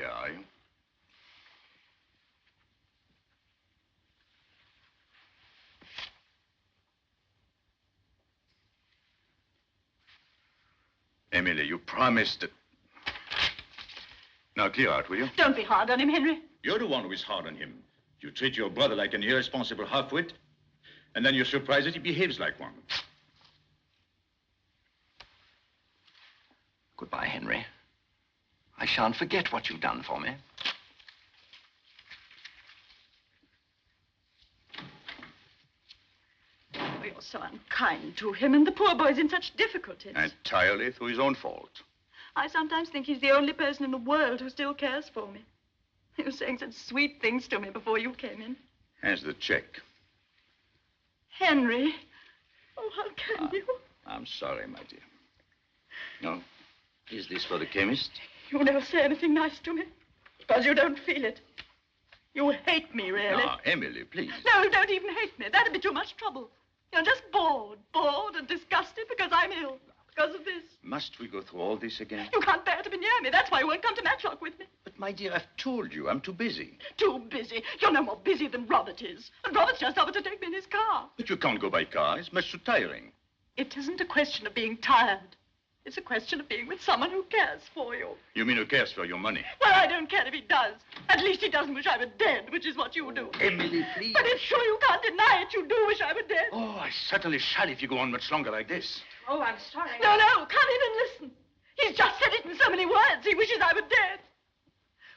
there, are you? Emily, you promised that... Now, clear out, will you? Don't be hard on him, Henry. You're the one who is hard on him. You treat your brother like an irresponsible half-wit, and then you're surprised that he behaves like one. Goodbye, Henry. I shan't forget what you've done for me. Oh, you're so unkind to him, and the poor boy's in such difficulties. Entirely through his own fault. I sometimes think he's the only person in the world who still cares for me. He was saying such sweet things to me before you came in. Here's the check. Henry. Oh, how can you? I'm sorry, my dear. No. Is this for the chemist? You never say anything nice to me because you don't feel it. You hate me, really. No, Emily, please. No, you don't even hate me. That'd be too much trouble. You're just bored and disgusted because I'm ill, because of this. Must we go through all this again? You can't bear to be near me. That's why you won't come to Matchlock with me. But, my dear, I've told you, I'm too busy. Too busy? You're no more busy than Robert is. And Robert's just offered to take me in his car. But you can't go by car. It's much too tiring. It isn't a question of being tired. It's a question of being with someone who cares for you. You mean who cares for your money? Well, I don't care if he does. At least he doesn't wish I were dead, which is what you do. Emily, please. But it's sure you can't deny it. You do wish I were dead. Oh, I certainly shall if you go on much longer like this. Oh, I'm sorry. No, come in and listen. He's just said it in so many words. He wishes I were dead.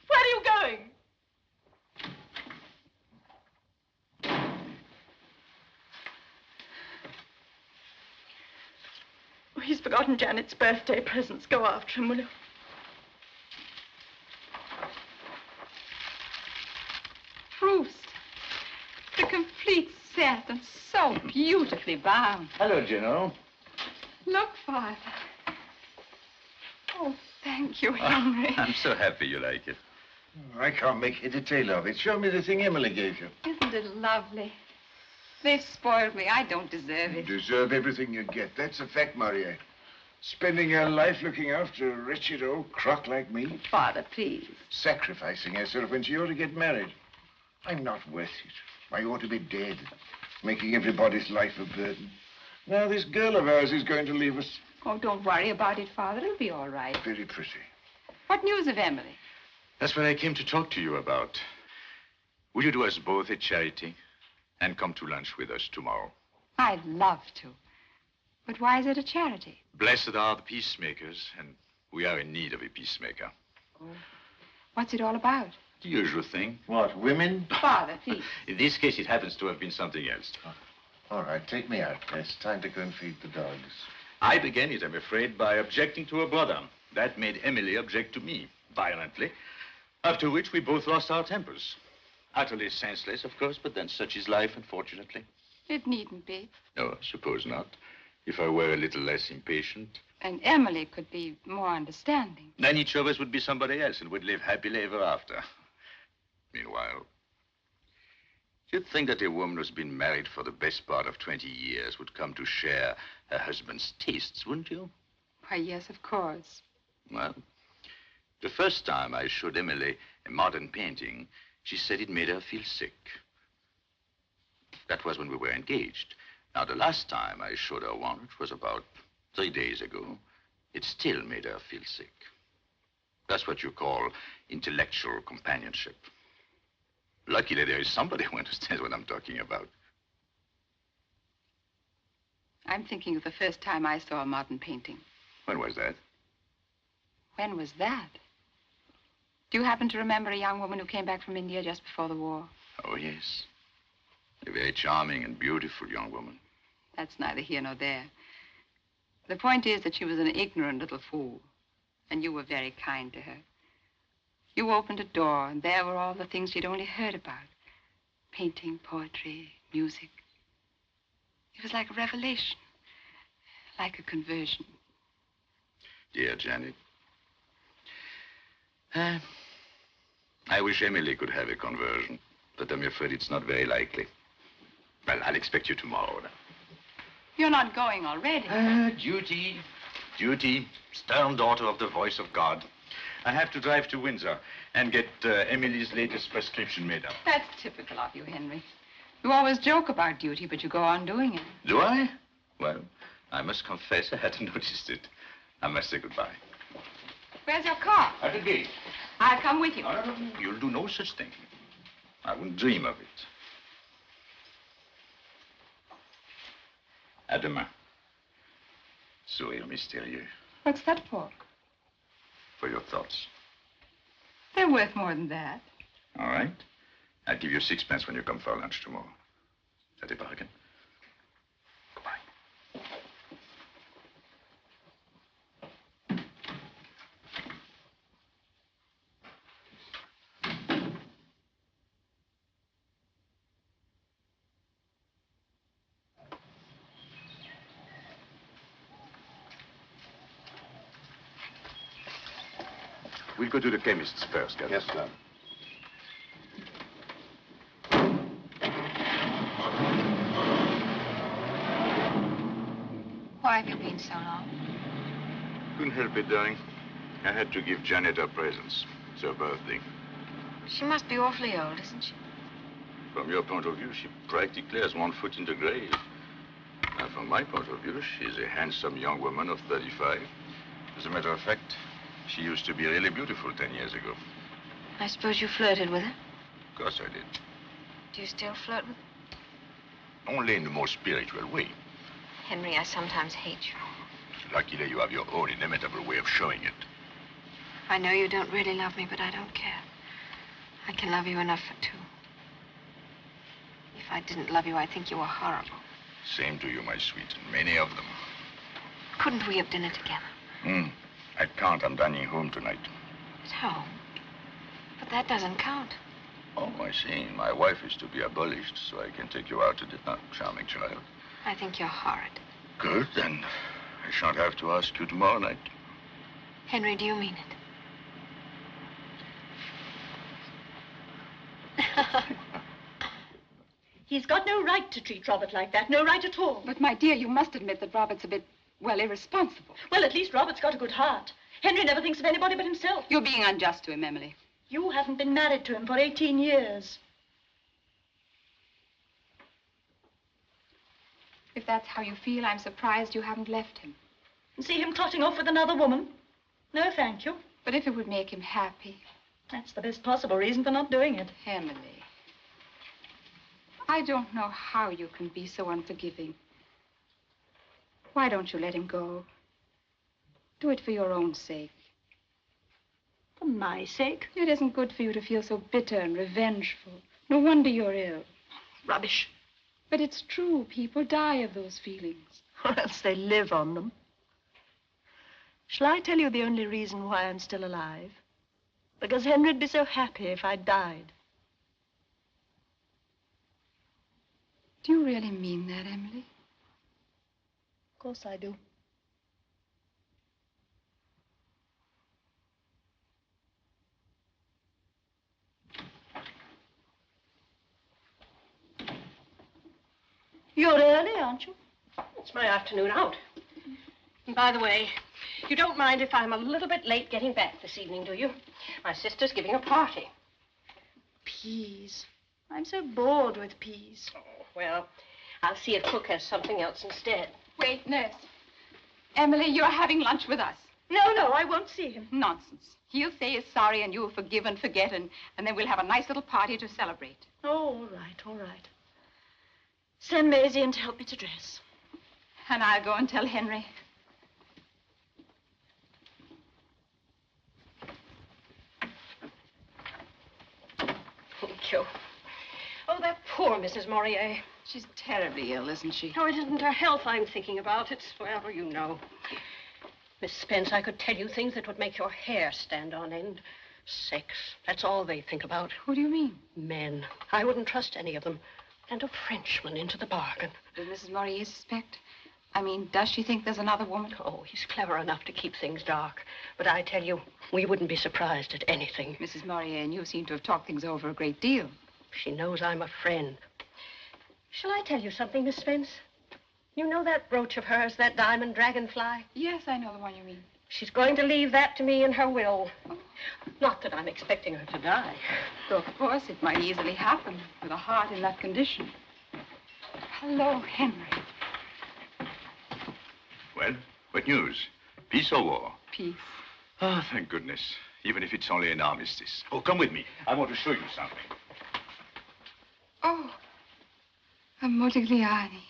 Where are you going? Oh, he's forgotten Janet's birthday presents. Go after him, will you? Proust. The complete set and so beautifully bound. Hello, General. Look, Father. Oh, thank you, Henry. I'm so happy you like it. I can't make head or tail of it. Show me the thing Emily gave you. Isn't it lovely? They've spoiled me. I don't deserve it. You deserve everything you get. That's a fact, Morier. Spending your life looking after a wretched old crock like me. Father, please. Sacrificing herself when she ought to get married. I'm not worth it. I ought to be dead. Making everybody's life a burden. Now this girl of ours is going to leave us. Oh, don't worry about it, Father. It'll be all right. Very pretty. What news of Emily? That's what I came to talk to you about. Will you do us both a charity and come to lunch with us tomorrow? I'd love to. But why is it a charity? Blessed are the peacemakers, and we are in need of a peacemaker. Oh. What's it all about? The usual thing. What, women? Father, please. In this case, it happens to have been something else. All right, take me out. It's time to go and feed the dogs. I began it, I'm afraid, by objecting to her brother. That made Emily object to me, violently. After which we both lost our tempers. Utterly senseless, of course, but then such is life, unfortunately. It needn't be. No, I suppose not. If I were a little less impatient. And Emily could be more understanding. Then each of us would be somebody else and would live happily ever after. Meanwhile, you'd think that a woman who's been married for the best part of 20 years would come to share her husband's tastes, wouldn't you? Why, yes, of course. Well, the first time I showed Emily a modern painting, she said it made her feel sick. That was when we were engaged. Now, the last time I showed her one, which was about 3 days ago, it still made her feel sick. That's what you call intellectual companionship. Luckily, there is somebody who understands what I'm talking about. I'm thinking of the first time I saw a modern painting. When was that? When was that? Do you happen to remember a young woman who came back from India just before the war? Oh, yes. A very charming and beautiful young woman. That's neither here nor there. The point is that she was an ignorant little fool, and you were very kind to her. You opened a door, and there were all the things she'd only heard about. Painting, poetry, music. It was like a revelation, like a conversion. Dear Janet. I wish Emily could have a conversion, but I'm afraid it's not very likely. Well, I'll expect you tomorrow. You're not going already. Duty. Duty. Stern daughter of the voice of God. I have to drive to Windsor and get Emily's latest prescription made up. That's typical of you, Henry. You always joke about duty, but you go on doing it. Do I? Well, I must confess I hadn't noticed it. I must say goodbye. Where's your car? At the gate. I'll come with you. No. You'll do no such thing. I wouldn't dream of it. À demain. Sourire mystérieux. What's that for? For your thoughts. They're worth more than that. All right. I'll give you 6 pence when you come for lunch tomorrow. Is that a bargain? Goodbye. We'll go to the chemist's first, Captain. Yes, sir. Why have you been so long? Couldn't help it, darling. I had to give Janet her presents. It's her birthday. She must be awfully old, isn't she? From your point of view, she practically has 1 foot in the grave. And from my point of view, she's a handsome young woman of 35. As a matter of fact, she used to be really beautiful 10 years ago. I suppose you flirted with her? Of course I did. Do you still flirt with her? Only in the more spiritual way. Henry, I sometimes hate you. Luckily, you have your own inimitable way of showing it. I know you don't really love me, but I don't care. I can love you enough for two. If I didn't love you, I'd think you were horrible. Same to you, my sweet, and many of them. Couldn't we have dinner together? I can't. I'm dining home tonight. At home? But that doesn't count. Oh, I see. My wife is to be abolished, so I can take you out to dinner. Charming child. I think you're horrid. Good, then. I shan't have to ask you tomorrow night. Henry, do you mean it? He's got no right to treat Robert like that. No right at all. But, my dear, you must admit that Robert's a bit, well, irresponsible. Well, at least Robert's got a good heart. Henry never thinks of anybody but himself. You're being unjust to him, Emily. You haven't been married to him for 18 years. If that's how you feel, I'm surprised you haven't left him. And see him trotting off with another woman? No, thank you. But if it would make him happy. That's the best possible reason for not doing it. Emily, I don't know how you can be so unforgiving. Why don't you let him go? Do it for your own sake. For my sake? It isn't good for you to feel so bitter and revengeful. No wonder you're ill. Rubbish. But it's true. People die of those feelings. Or else they live on them. Shall I tell you the only reason why I'm still alive? Because Henry'd be so happy if I died. Do you really mean that, Emily? Of course I do. You're early, aren't you? It's my afternoon out. And by the way, you don't mind if I'm a little bit late getting back this evening, do you? My sister's giving a party. Peas. I'm so bored with peas. Oh, well, I'll see if Cook has something else instead. Wait, nurse. Emily, you're having lunch with us. No, I won't see him. Nonsense. He'll say he's sorry and you'll forgive and forget, and then we'll have a nice little party to celebrate. Oh, all right. Send Maisie in to help me to dress. And I'll go and tell Henry. Thank you. Oh, that poor Mrs. Morier. She's terribly ill, isn't she? Oh, it isn't her health I'm thinking about. It's, well, you know. Miss Spence, I could tell you things that would make your hair stand on end. Sex, that's all they think about. Who do you mean? Men. I wouldn't trust any of them. And a Frenchman into the bargain. Does Mrs. Morier suspect? I mean, does she think there's another woman? Oh, he's clever enough to keep things dark. But I tell you, we wouldn't be surprised at anything. Mrs. Morier and you seem to have talked things over a great deal. She knows I'm a friend. Shall I tell you something, Miss Spence? You know that brooch of hers, that diamond dragonfly? Yes, I know the one you mean. She's going to leave that to me in her will. Not that I'm expecting her to die. Though, of course, it might easily happen with a heart in that condition. Hello, Henry. Well, what news? Peace or war? Peace. Oh, thank goodness. Even if it's only an armistice. Oh, come with me. I want to show you something. Oh, a Modigliani.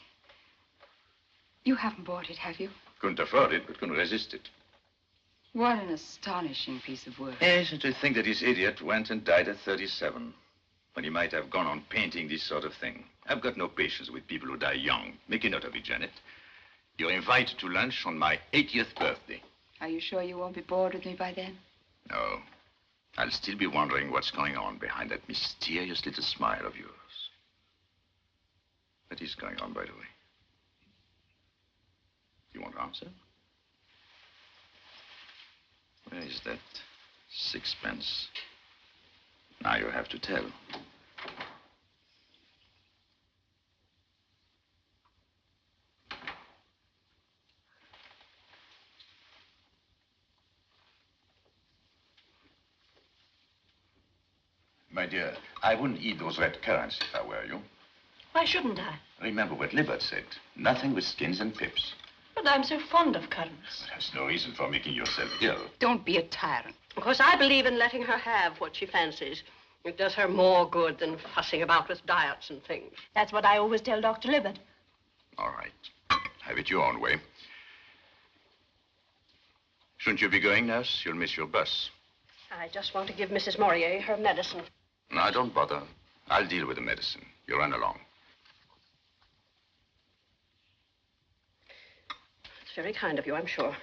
You haven't bought it, have you? Couldn't afford it, but couldn't resist it. What an astonishing piece of work. Yes, and to think that this idiot went and died at 37, when he might have gone on painting this sort of thing. I've got no patience with people who die young. Make a note of it, Janet. You're invited to lunch on my 80th birthday. Are you sure you won't be bored with me by then? No. I'll still be wondering what's going on behind that mysterious little smile of yours. What is going on, by the way? You won't answer? Where is that sixpence? Now you have to tell. My dear, I wouldn't eat those red currants if I were you. Why shouldn't I? Remember what Libert said. Nothing with skins and pips. But I'm so fond of currants. That's no reason for making yourself ill. Don't be a tyrant. Of course, I believe in letting her have what she fancies. It does her more good than fussing about with diets and things. That's what I always tell Dr. Libert. All right. Have it your own way. Shouldn't you be going, nurse? You'll miss your bus. I just want to give Mrs. Morier her medicine. No, don't bother. I'll deal with the medicine. You run along. It's very kind of you, I'm sure.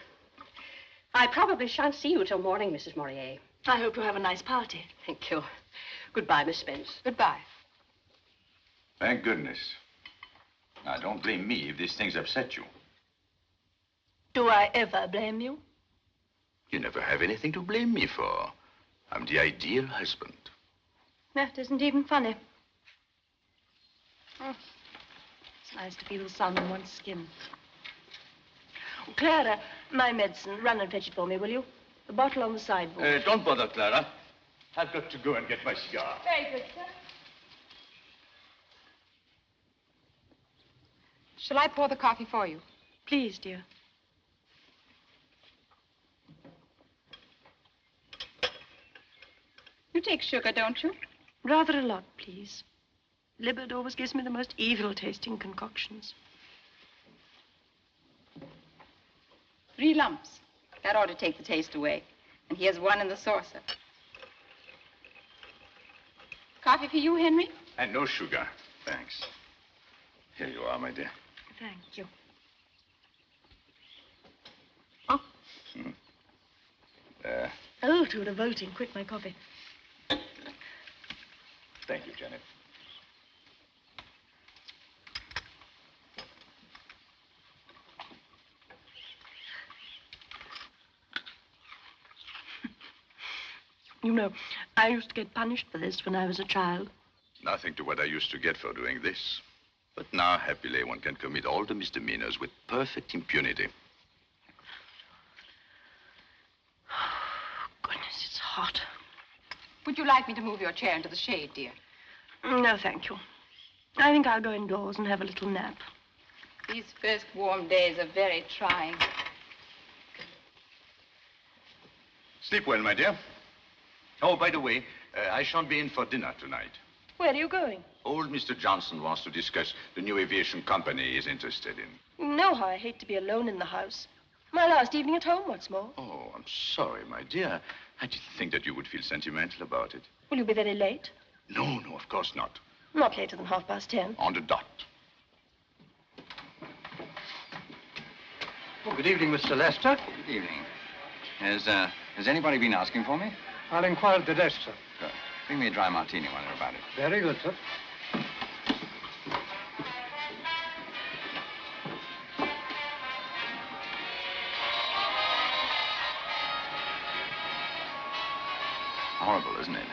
I probably shan't see you till morning, Mrs. Morier. I hope you have a nice party. Thank you. Goodbye, Miss Spence. Goodbye. Thank goodness. Now, don't blame me if these things upset you. Do I ever blame you? You never have anything to blame me for. I'm the ideal husband. That isn't even funny. Oh, it's nice to feel the sun on one's skin. Oh, Clara, my medicine. Run and fetch it for me, will you? The bottle on the sideboard. Don't bother, Clara. I've got to go and get my cigar. Very good, sir. Shall I pour the coffee for you? Please, dear. You take sugar, don't you? Rather a lot, please. Libert always gives me the most evil-tasting concoctions. 3 lumps. That ought to take the taste away. And here's 1 in the saucer. Coffee for you, Henry? And no sugar. Thanks. Here you are, my dear. Thank you. Oh, to revolting. Quick, my coffee. Thank you, Janet. You know, I used to get punished for this when I was a child. Nothing to what I used to get for doing this. But now, happily, one can commit all the misdemeanors with perfect impunity. Goodness, it's hot. Would you like me to move your chair into the shade, dear? No, thank you. I think I'll go indoors and have a little nap. These first warm days are very trying. Sleep well, my dear. Oh, by the way, I shan't be in for dinner tonight. Where are you going? Old Mr. Johnson wants to discuss the new aviation company he's interested in. You know how I hate to be alone in the house. My last evening at home, what's more. Oh, I'm sorry, my dear. I didn't think that you would feel sentimental about it. Will you be very late? No, of course not. Not later than 10:30. On the dot. Oh, good evening, Mr. Lester. Good evening. Has anybody been asking for me? I'll inquire at the desk, sir. Good. Bring me a dry martini while you're about it. Very good, sir. Horrible, isn't it?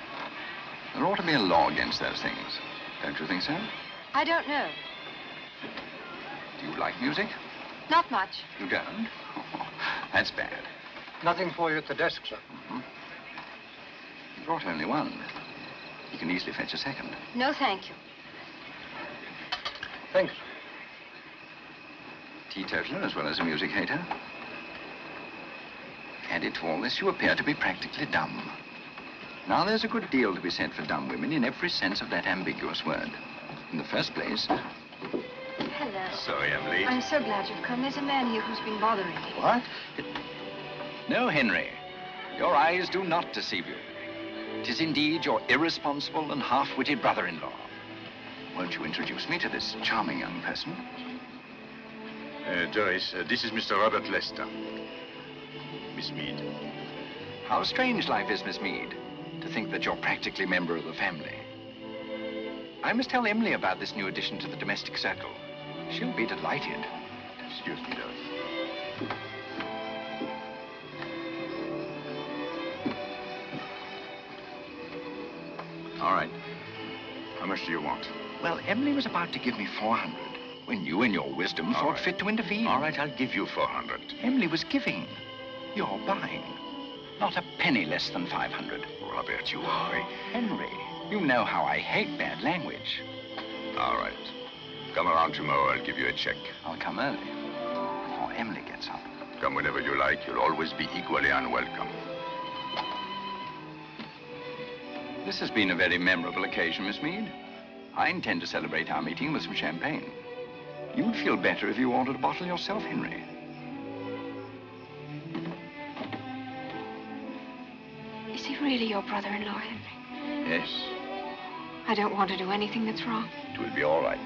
There ought to be a law against those things. Don't you think so? I don't know. Do you like music? Not much. You don't? That's bad. Nothing for you at the desk, sir. He brought only one. He can easily fetch a second. No, thank you. Thanks. Teetotaler as well as a music hater. Added to all this, you appear to be practically dumb. Now, there's a good deal to be said for dumb women in every sense of that ambiguous word. In the first place... Hello. Sorry I'm late. I'm so glad you've come. There's a man here who's been bothering me. What? No, Henry. Your eyes do not deceive you. 'Tis indeed your irresponsible and half-witted brother-in-law. Won't you introduce me to this charming young person? Doris, this is Mr. Robert Lester. Miss Mead. How strange life is, Miss Mead, to think that you're practically a member of the family. I must tell Emily about this new addition to the domestic circle. She'll be delighted. Excuse me, Doris. All right. How much do you want? Well, Emily was about to give me 400 when you, in your wisdom, thought fit to intervene. All right, I'll give you 400. Emily was giving. You're buying. Not a penny less than 500. Robert, you are... Henry, you know how I hate bad language. All right. Come around tomorrow, I'll give you a check. I'll come early, before Emily gets up. Come whenever you like. You'll always be equally unwelcome. This has been a very memorable occasion, Miss Mead. I intend to celebrate our meeting with some champagne. You'd feel better if you ordered a bottle yourself, Henry. Is he really your brother-in-law, Henry? Yes, I don't want to do anything that's wrong. it will be all right.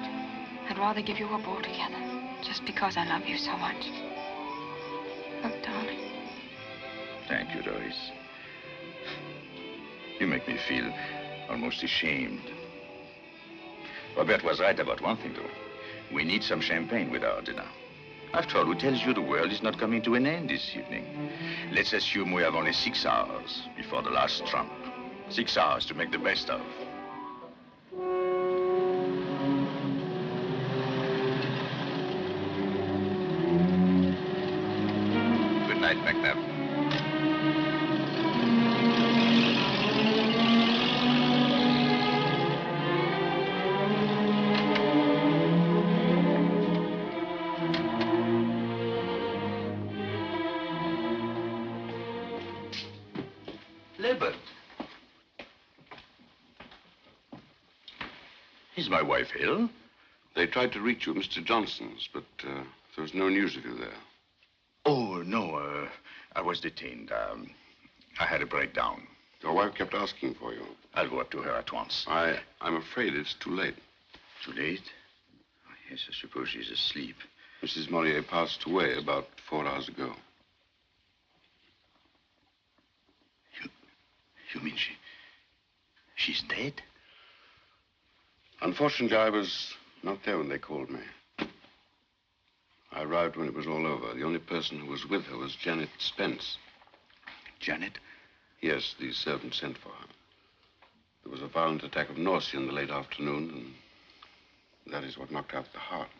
I'd rather give you up altogether, just because I love you so much. Oh, darling. Thank you, Doris. You make me feel almost ashamed. Robert was right about one thing, though. We need some champagne with our dinner. After all, who tells you the world is not coming to an end this evening? Let's assume we have only 6 hours before the last trump. 6 hours to make the best of. Good night, Macnab. Is my wife ill? They tried to reach you at Mr. Johnson's, but there was no news of you there. Oh, no, I was detained. I had a breakdown. Your wife kept asking for you. I'll go up to her at once. I'm afraid it's too late. Too late? Oh, yes, I suppose she's asleep. Mrs. Morier passed away about 4 hours ago. You mean she's dead? Unfortunately, I was not there when they called me. I arrived when it was all over. The only person who was with her was Janet Spence. Janet? Yes, the servant sent for her. There was a violent attack of nausea in the late afternoon, and that is what knocked out the heart.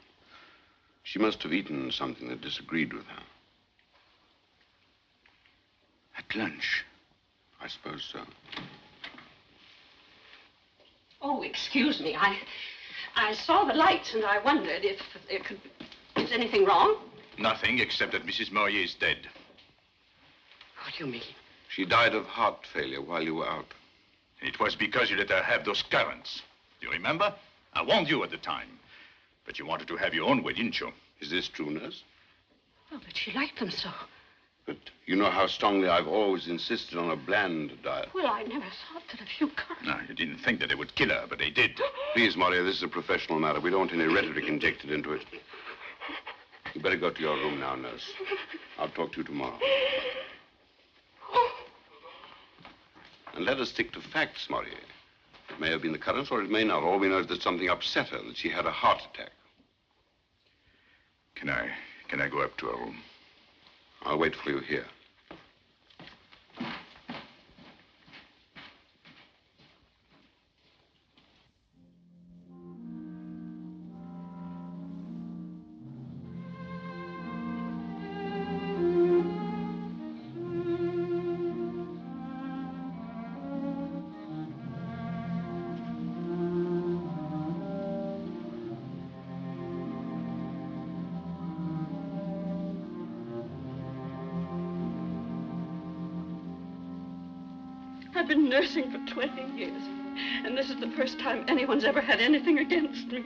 She must have eaten something that disagreed with her. At lunch? I suppose so. Oh, excuse me. I saw the lights and I wondered if there could... Is anything wrong? Nothing, except that Mrs. Morier is dead. What do you mean? She died of heart failure while you were out. It was because you let her have those currants. Do you remember? I warned you at the time. But you wanted to have your own way, didn't you? Is this true, nurse? Oh, but she liked them so. But you know how strongly I've always insisted on a bland diet. Well, I never thought that a few currants... No, you didn't think that they would kill her, but they did. Please, Maria, this is a professional matter. We don't want any rhetoric injected into it. You better go to your room now, nurse. I'll talk to you tomorrow. And let us stick to facts, Maria. It may have been the currents or it may not. All we know is that something upset her, that she had a heart attack. Can I go up to her room? I'll wait for you here. I've been nursing for 20 years. And this is the first time anyone's ever had anything against me.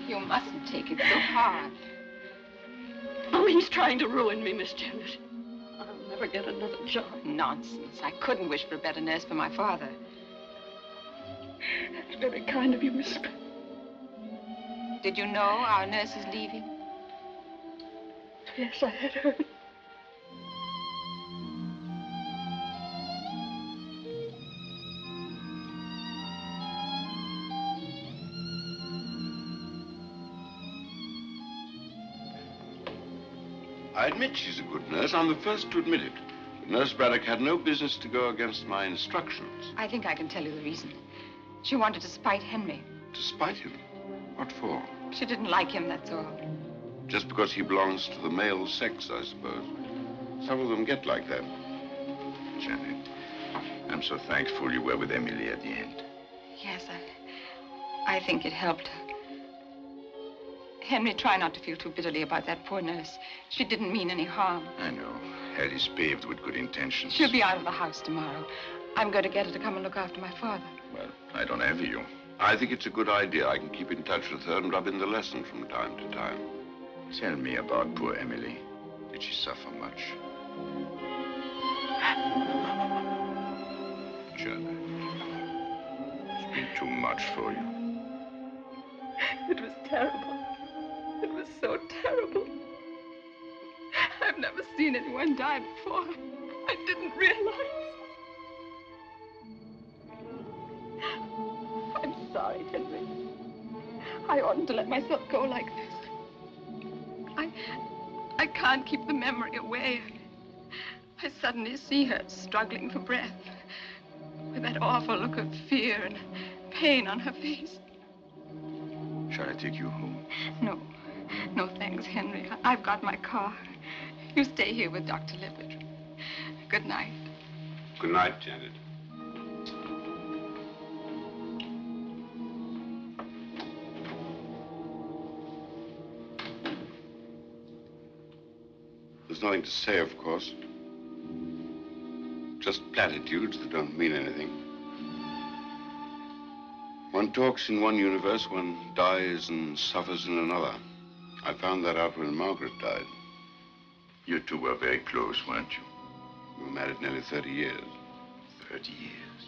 You mustn't take it so hard. Oh, he's trying to ruin me, Miss Janet. I'll never get another job. Nonsense. I couldn't wish for a better nurse for my father. That's very kind of you, Miss Spence. Did you know our nurse is leaving? Yes, I had heard. I admit she's a good nurse. I'm the first to admit it. But Nurse Braddock had no business to go against my instructions. I think I can tell you the reason. She wanted to spite Henry. To spite him? What for? She didn't like him, that's all. Just because he belongs to the male sex, I suppose. Some of them get like that. Janet, I'm so thankful you were with Emily at the end. Yes, I think it helped her. Henry, try not to feel too bitterly about that poor nurse. She didn't mean any harm. I know. Hell is paved with good intentions. She'll be out of the house tomorrow. I'm going to get her to come and look after my father. Well, I don't envy you. I think it's a good idea. I can keep in touch with her and rub in the lesson from time to time. Tell me about poor Emily. Did she suffer much? Janet, it's been too much for you. It was terrible. It was so terrible. I've never seen anyone die before. I didn't realize. I'm sorry, Henry. I oughtn't to let myself go like this. I can't keep the memory away. I suddenly see her struggling for breath with that awful look of fear and pain on her face. Shall I take you home? No. No, thanks, Henry. I've got my car. You stay here with Dr. Lippert. Good night. Good night, Janet. There's nothing to say, of course. Just platitudes that don't mean anything. One talks in one universe, one dies and suffers in another. I found that out when Margaret died. You two were very close, weren't you? We were married nearly 30 years. 30 years.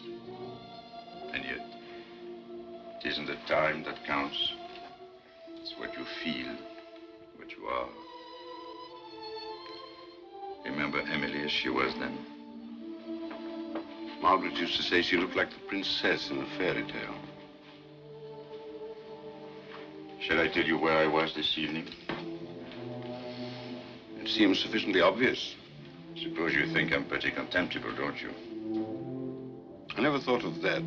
And yet, it isn't the time that counts. It's what you feel, what you are. Remember Emily as she was then? Margaret used to say she looked like the princess in a fairy tale. Shall I tell you where I was this evening? It seems sufficiently obvious. Suppose you think I'm pretty contemptible, don't you? I never thought of that.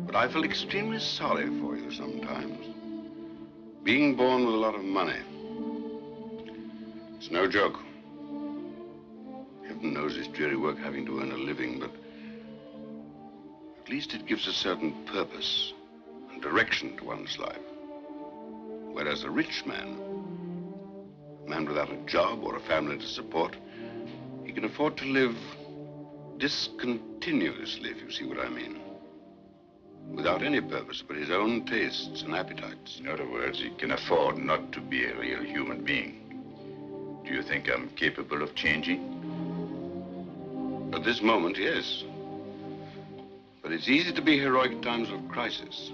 But I feel extremely sorry for you sometimes. Being born with a lot of money. It's no joke. Heaven knows it's dreary work having to earn a living, but at least it gives a certain purpose and direction to one's life. Whereas a rich man, a man without a job or a family to support, he can afford to live discontinuously, if you see what I mean. Without any purpose but his own tastes and appetites. In other words, he can afford not to be a real human being. Do you think I'm capable of changing? At this moment, yes. But it's easy to be heroic at times of crisis.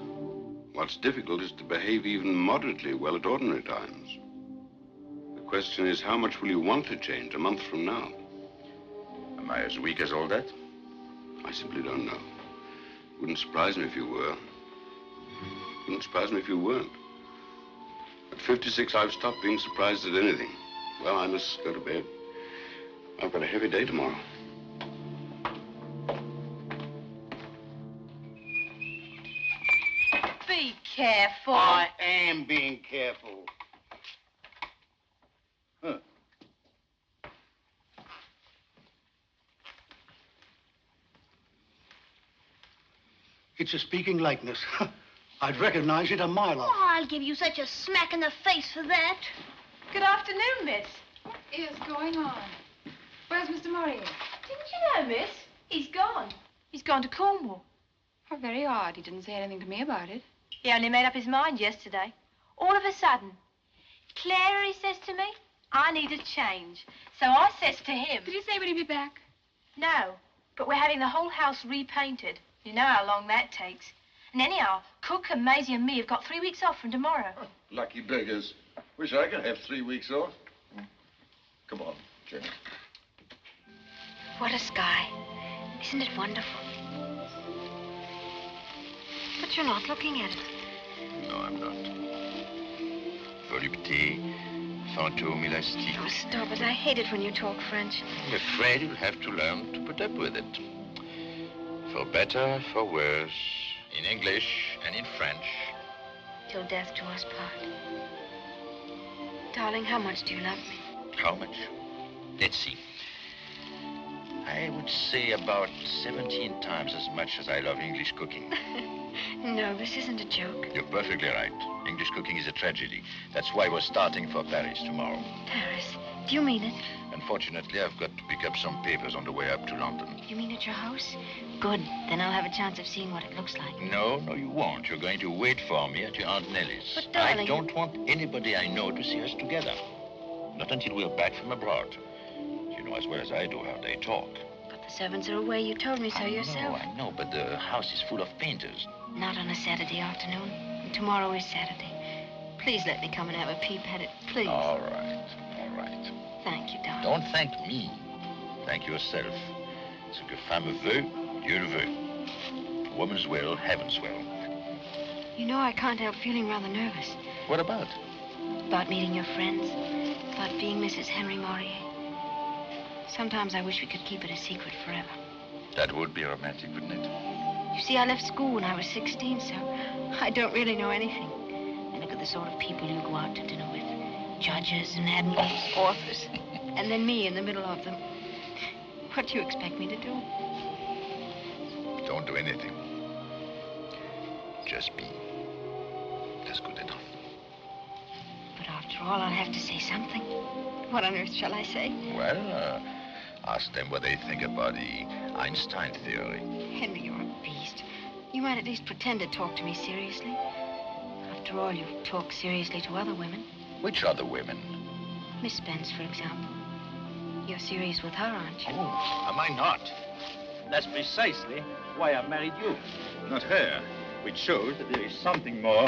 What's difficult is to behave even moderately well at ordinary times. The question is, how much will you want to change a month from now? Am I as weak as all that? I simply don't know. Wouldn't surprise me if you were. Wouldn't surprise me if you weren't. At 56, I've stopped being surprised at anything. Well, I must go to bed. I've got a heavy day tomorrow. Be careful. I am being careful. Huh. It's a speaking likeness. I'd recognize it a mile off. Oh, I'll give you such a smack in the face for that. Good afternoon, miss. What is going on? Where's Mr. Mورrier? Didn't you know, miss? He's gone. He's gone to Cornwall. Oh, very odd. He didn't say anything to me about it. He only made up his mind yesterday. All of a sudden. Clara, he says to me, I need a change. So I says to him... Did he say when he'd be back? No, but we're having the whole house repainted. You know how long that takes. And anyhow, Cook and Maisie and me have got 3 weeks off from tomorrow. Oh, lucky beggars. Wish I could have 3 weeks off. Come on, Jenny. What a sky. Isn't it wonderful? But you're not looking at it. No, I'm not. Volupté, fantôme élastique. Oh, stop it. I hate it when you talk French. I'm afraid you'll have to learn to put up with it. For better, for worse, in English and in French. Till death do us part. Darling, how much do you love me? How much? Let's see. I would say about 17 times as much as I love English cooking. No, this isn't a joke. You're perfectly right. English cooking is a tragedy. That's why we're starting for Paris tomorrow. Paris? Do you mean it? Unfortunately, I've got to pick up some papers on the way up to London. You mean at your house? Good. Then I'll have a chance of seeing what it looks like. No, you won't. You're going to wait for me at your Aunt Nellie's. But, darling... I don't want anybody I know to see us together. Not until we're back from abroad. You know as well as I do how they talk. But the servants are away. You told me so yourself. I know, but the house is full of painters. Not on a Saturday afternoon. And tomorrow is Saturday. Please let me come and have a peep at it, please. All right. Thank you, darling. Don't thank me. Thank yourself. Ce que femme veut, Dieu le veut. Woman's will, heaven's will. You know, I can't help feeling rather nervous. What about? About meeting your friends. About being Mrs. Henry Morier. Sometimes I wish we could keep it a secret forever. That would be romantic, wouldn't it? You see, I left school when I was 16, so I don't really know anything. And look at the sort of people you go out to dinner with. Judges and admirals, authors, and then me in the middle of them. What do you expect me to do? Don't do anything. Just be. That's good enough. But after all, I'll have to say something. What on earth shall I say? Well, ask them what they think about the Einstein theory. Henry, you're a beast. You might at least pretend to talk to me seriously. After all, you've talked seriously to other women. Which other women? Miss Spence, for example. You're serious with her, aren't you? Oh, am I not? That's precisely why I married you, not her, which shows that there is something more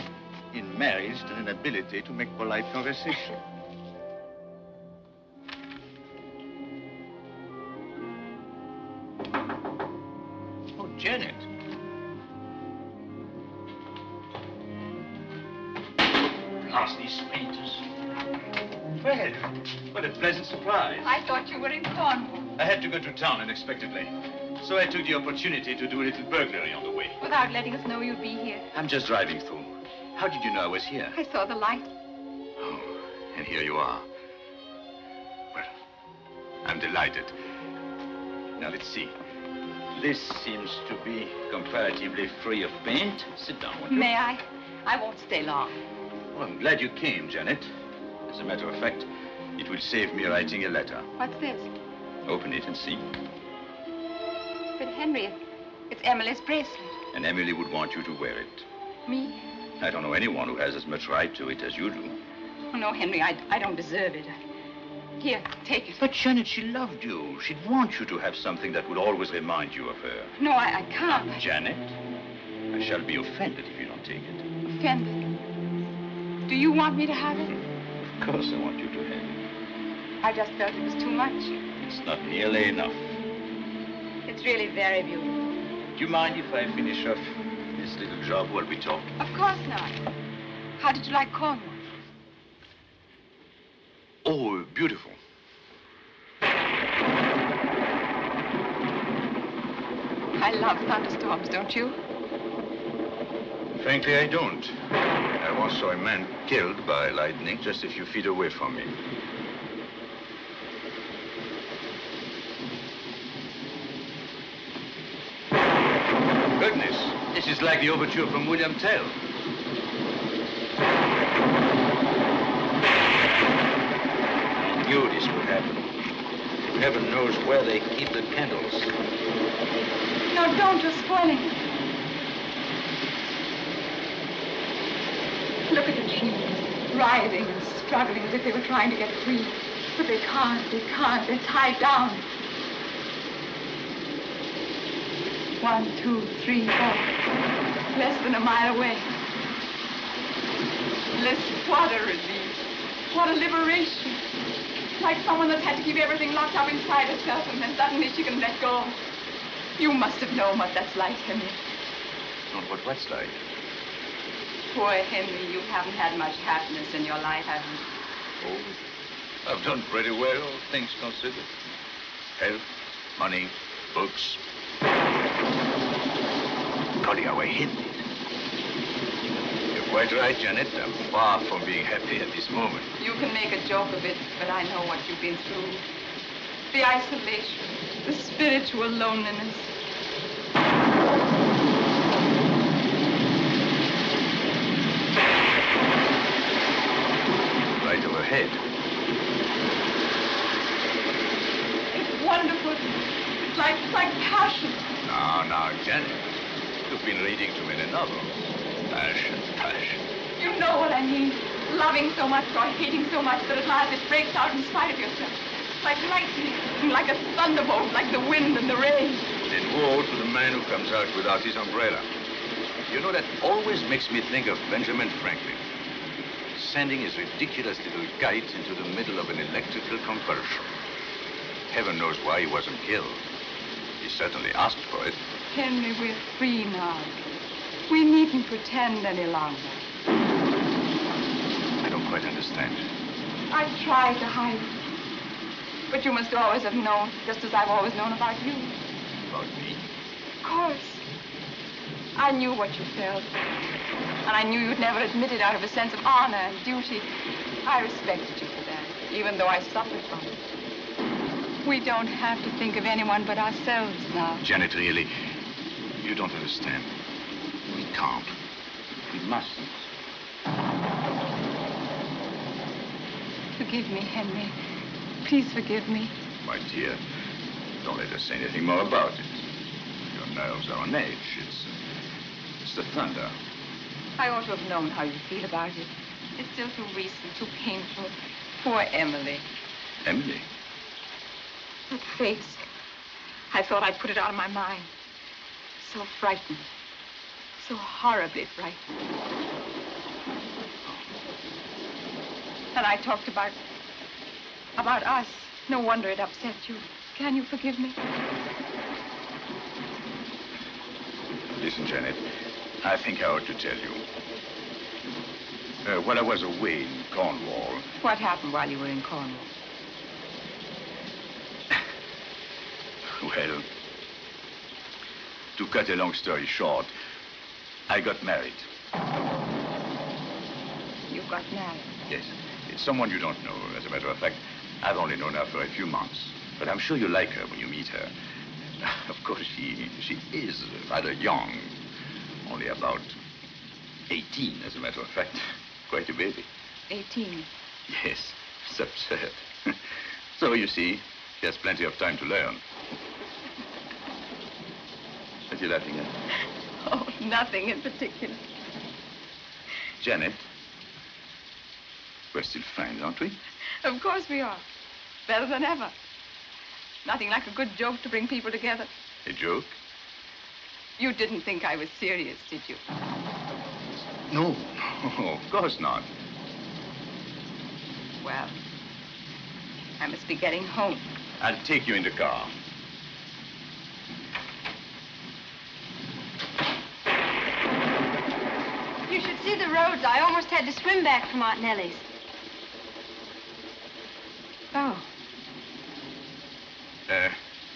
in marriage than an ability to make polite conversation. Oh, Janet. Gosh, these painters. Well, what a pleasant surprise. I thought you were in Cornwall. I had to go to town unexpectedly, so I took the opportunity to do a little burglary on the way. Without letting us know you'd be here. I'm just driving through. How did you know I was here? I saw the light. Oh, and here you are. Well, I'm delighted. Now, let's see. This seems to be comparatively free of paint. Sit down, won't you? May I? I won't stay long. Well, I'm glad you came, Janet. As a matter of fact, it will save me writing a letter. What's this? Open it and see. But, Henry, it's Emily's bracelet. And Emily would want you to wear it. Me? I don't know anyone who has as much right to it as you do. Oh, no, Henry, I don't deserve it. Here, take it. But, Janet, she loved you. She'd want you to have something that would always remind you of her. No, I can't. Now, Janet, I shall be offended if you don't take it. Offended? Do you want me to have it? Of course I want you to have it. I just felt it was too much. It's not nearly enough. It's really very beautiful. Do you mind if I finish off this little job while we talk? Of course not. How did you like Cornwall? Oh, beautiful. I love thunderstorms, don't you? Frankly, I don't. I once saw a man killed by lightning just a few feet away from me. Goodness, this is like the overture from William Tell. I knew this would happen. Heaven knows where they keep the candles. No, don't. You're spoiling it. Look at the trees, writhing and struggling as if they were trying to get free. But they can't. They're tied down. 1, 2, 3, 4. Less than a mile away. Listen, what a relief. What a liberation. Like someone that's had to keep everything locked up inside herself and then suddenly she can let go. You must have known what that's like, Henry. Not what what's like. Poor Henry, you haven't had much happiness in your life, have you? Oh, I've done pretty well, all things considered. Health, money, books. Golly, how I hid it. You're quite right, Janet. I'm far from being happy at this moment. You can make a joke of it, but I know what you've been through. The isolation, the spiritual loneliness. Right overhead. It's wonderful. It's like passion. Now, Janet. You've been reading too many novels. Passion. You know what I mean. Loving so much or hating so much that at last it breaks out in spite of yourself. Like lightning, like a thunderbolt, like the wind and the rain. Then woe to the man who comes out without his umbrella. You know, that always makes me think of Benjamin Franklin. Sending his ridiculous little kite into the middle of an electrical convulsion. Heaven knows why he wasn't killed. He certainly asked for it. Henry, we're free now. We needn't pretend any longer. I don't quite understand. I tried to hide it. But you must always have known, just as I've always known about you. About me? Of course. I knew what you felt. And I knew you'd never admit it out of a sense of honor and duty. I respected you for that, even though I suffered from it. We don't have to think of anyone but ourselves now. Janet, really, you don't understand. We can't. We mustn't. Forgive me, Henry. Please forgive me. My dear, don't let us say anything more about it. Your nerves are on edge. It's the thunder. I ought to have known how you feel about it. It's still too recent, too painful. Poor Emily. Emily? That face. I thought I'd put it out of my mind. So frightened. So horribly frightened. And I talked about us. No wonder it upset you. Can you forgive me? Listen, Janet, I think I ought to tell you. While I was away in Cornwall... What happened while you were in Cornwall? Well, to cut a long story short, I got married. You got married? Yes. It's someone you don't know. As a matter of fact, I've only known her for a few months. But I'm sure you'll like her when you meet her. Of course, she is rather young. Only about 18, as a matter of fact. Quite a baby. 18? Yes. It's absurd. So, you see, she has plenty of time to learn. What are you laughing at? Oh, nothing in particular. Janet, we're still friends, aren't we? Of course we are. Better than ever. Nothing like a good joke to bring people together. A joke? You didn't think I was serious, did you? No. Oh, of course not. Well, I must be getting home. I'll take you in the car. You should see the roads. I almost had to swim back from Aunt Nellie's. Oh.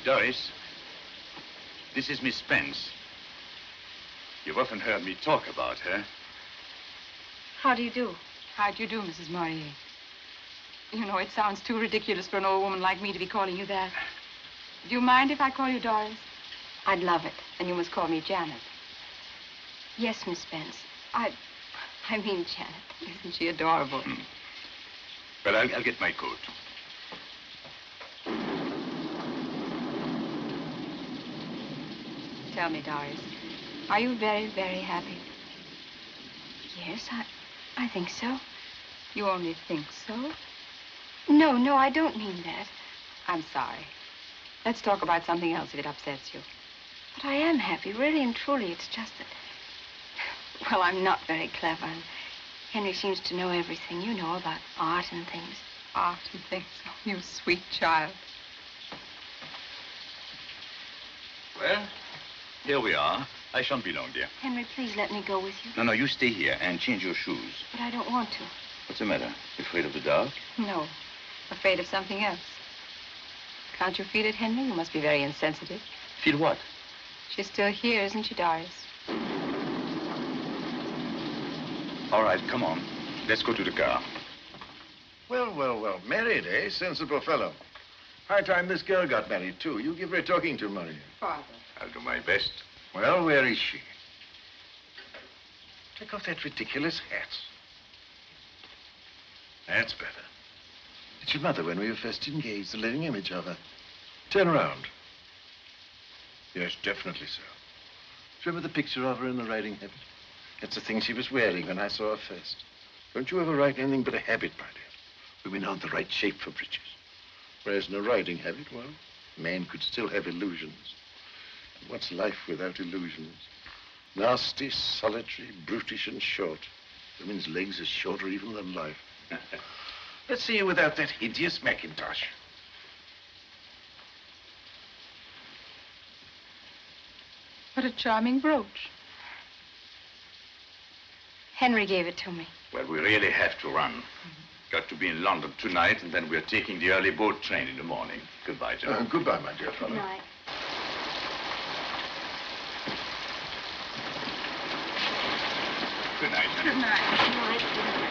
Doris, this is Miss Spence. You've often heard me talk about her. How do you do? How do you do, Mrs. Morier? You know, it sounds too ridiculous for an old woman like me to be calling you that. Do you mind if I call you Doris? I'd love it. And you must call me Janet. Yes, Miss Spence. I mean Janet. Isn't she adorable? Well, I'll get my coat. Tell me, Doris, are you very, very happy? Yes, I think so. You only think so? No, I don't mean that. I'm sorry. Let's talk about something else if it upsets you. But I am happy, really and truly. It's just that, well, I'm not very clever. And Henry seems to know everything, you know, about art and things. Art and things? Oh, you sweet child. Well, here we are. I shan't be long, dear. Henry, please let me go with you. No, you stay here and change your shoes. But I don't want to. What's the matter? You afraid of the dark? No, afraid of something else. Can't you feel it, Henry? You must be very insensitive. Feel what? She's still here, isn't she, Doris? All right, come on. Let's go to the car. Well. Married, eh? Sensible fellow. High time this girl got married, too. You give her a talking to, Murray. Father. I'll do my best. Well, where is she? Take off that ridiculous hat. That's better. It's your mother when we were first engaged, the living image of her. Turn around. Yes, definitely so. Do you remember the picture of her in the riding habit? That's the thing she was wearing when I saw her first. Don't you ever write anything but a habit, my dear. Women aren't the right shape for breeches. Whereas in a riding habit, well, man could still have illusions. And what's life without illusions? Nasty, solitary, brutish, and short. Women's legs are shorter even than life. Let's see you without that hideous mackintosh. What a charming brooch. Henry gave it to me. Well, we really have to run. Got to be in London tonight, and then we're taking the early boat train in the morning. Goodbye, John. Goodbye, my dear fellow. Good night. Good night, honey. Good night. Good night. Good night.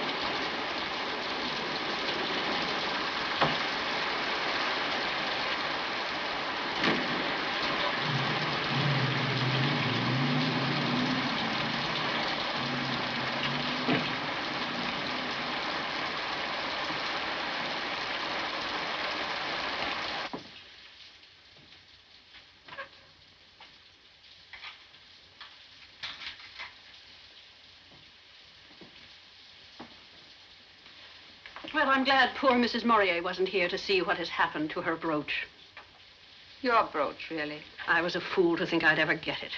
Well, I'm glad poor Mrs. Morier wasn't here to see what has happened to her brooch. Your brooch, really? I was a fool to think I'd ever get it.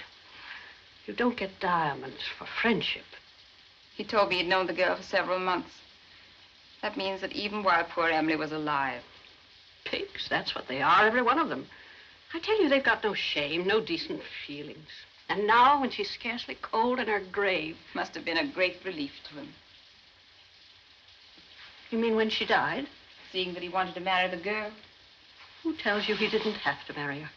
You don't get diamonds for friendship. He told me he'd known the girl for several months. That means that even while poor Emily was alive. Pigs, that's what they are, every one of them. I tell you, they've got no shame, no decent feelings. And now, when she's scarcely cold in her grave... Must have been a great relief to him. You mean when she died? Seeing that he wanted to marry the girl. Who tells you he didn't have to marry her?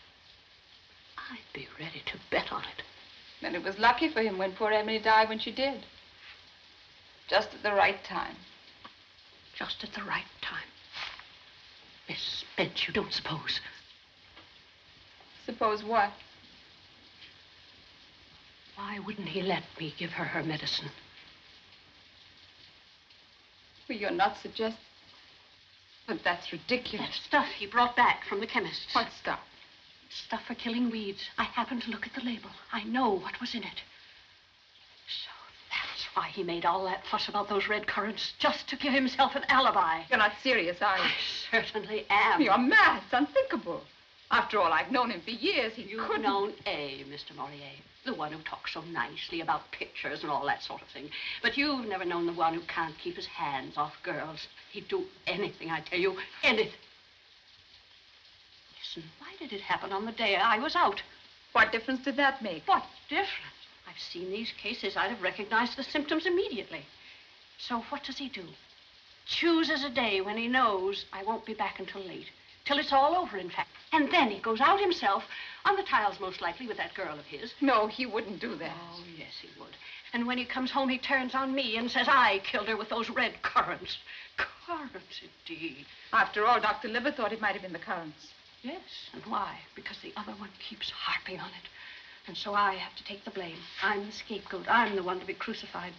I'd be ready to bet on it. And it was lucky for him when poor Emily died when she did. Just at the right time. Just at the right time. Miss Spence, you don't suppose... Suppose what? Why wouldn't he let me give her her medicine? Well, you're not suggesting... But that's ridiculous. That stuff he brought back from the chemist's. What stuff? Stuff for killing weeds. I happened to look at the label. I know what was in it. So that's why he made all that fuss about those red currants, just to give himself an alibi. You're not serious, are you? I certainly am. You're mad. It's unthinkable. After all, I've known him for years. You've known A, Mr. Morier, the one who talks so nicely about pictures and all that sort of thing. But you've never known the one who can't keep his hands off girls. He'd do anything, I tell you, anything. Listen, why did it happen on the day I was out? What difference did that make? What difference? I've seen these cases. I'd have recognized the symptoms immediately. So what does he do? Chooses a day when he knows I won't be back until late. Till it's all over, in fact. And then he goes out himself, on the tiles most likely, with that girl of his. No, he wouldn't do that. Oh, yes, he would. And when he comes home, he turns on me and says I killed her with those red currants. Currants, indeed. After all, Dr. Liver thought it might have been the currants. Yes, and why? Because the other one keeps harping on it. And so I have to take the blame. I'm the scapegoat. I'm the one to be crucified.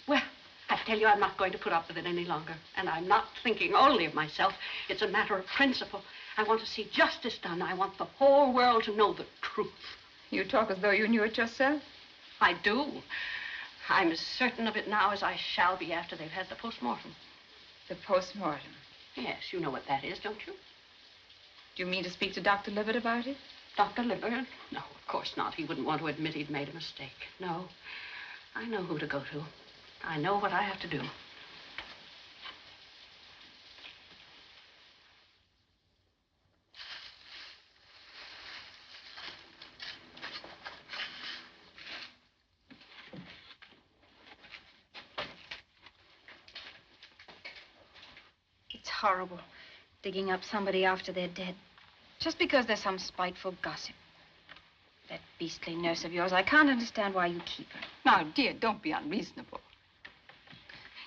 Well, I tell you, I'm not going to put up with it any longer. And I'm not thinking only of myself. It's a matter of principle. I want to see justice done. I want the whole world to know the truth. You talk as though you knew it yourself. I do. I'm as certain of it now as I shall be after they've had the postmortem. The postmortem? Yes, you know what that is, don't you? Do you mean to speak to Dr. Libbert about it? Dr. Libbert? No, of course not. He wouldn't want to admit he'd made a mistake. No. I know who to go to. I know what I have to do. It's horrible, digging up somebody after they're dead. Just because there's some spiteful gossip. That beastly nurse of yours, I can't understand why you keep her. Now, dear, don't be unreasonable.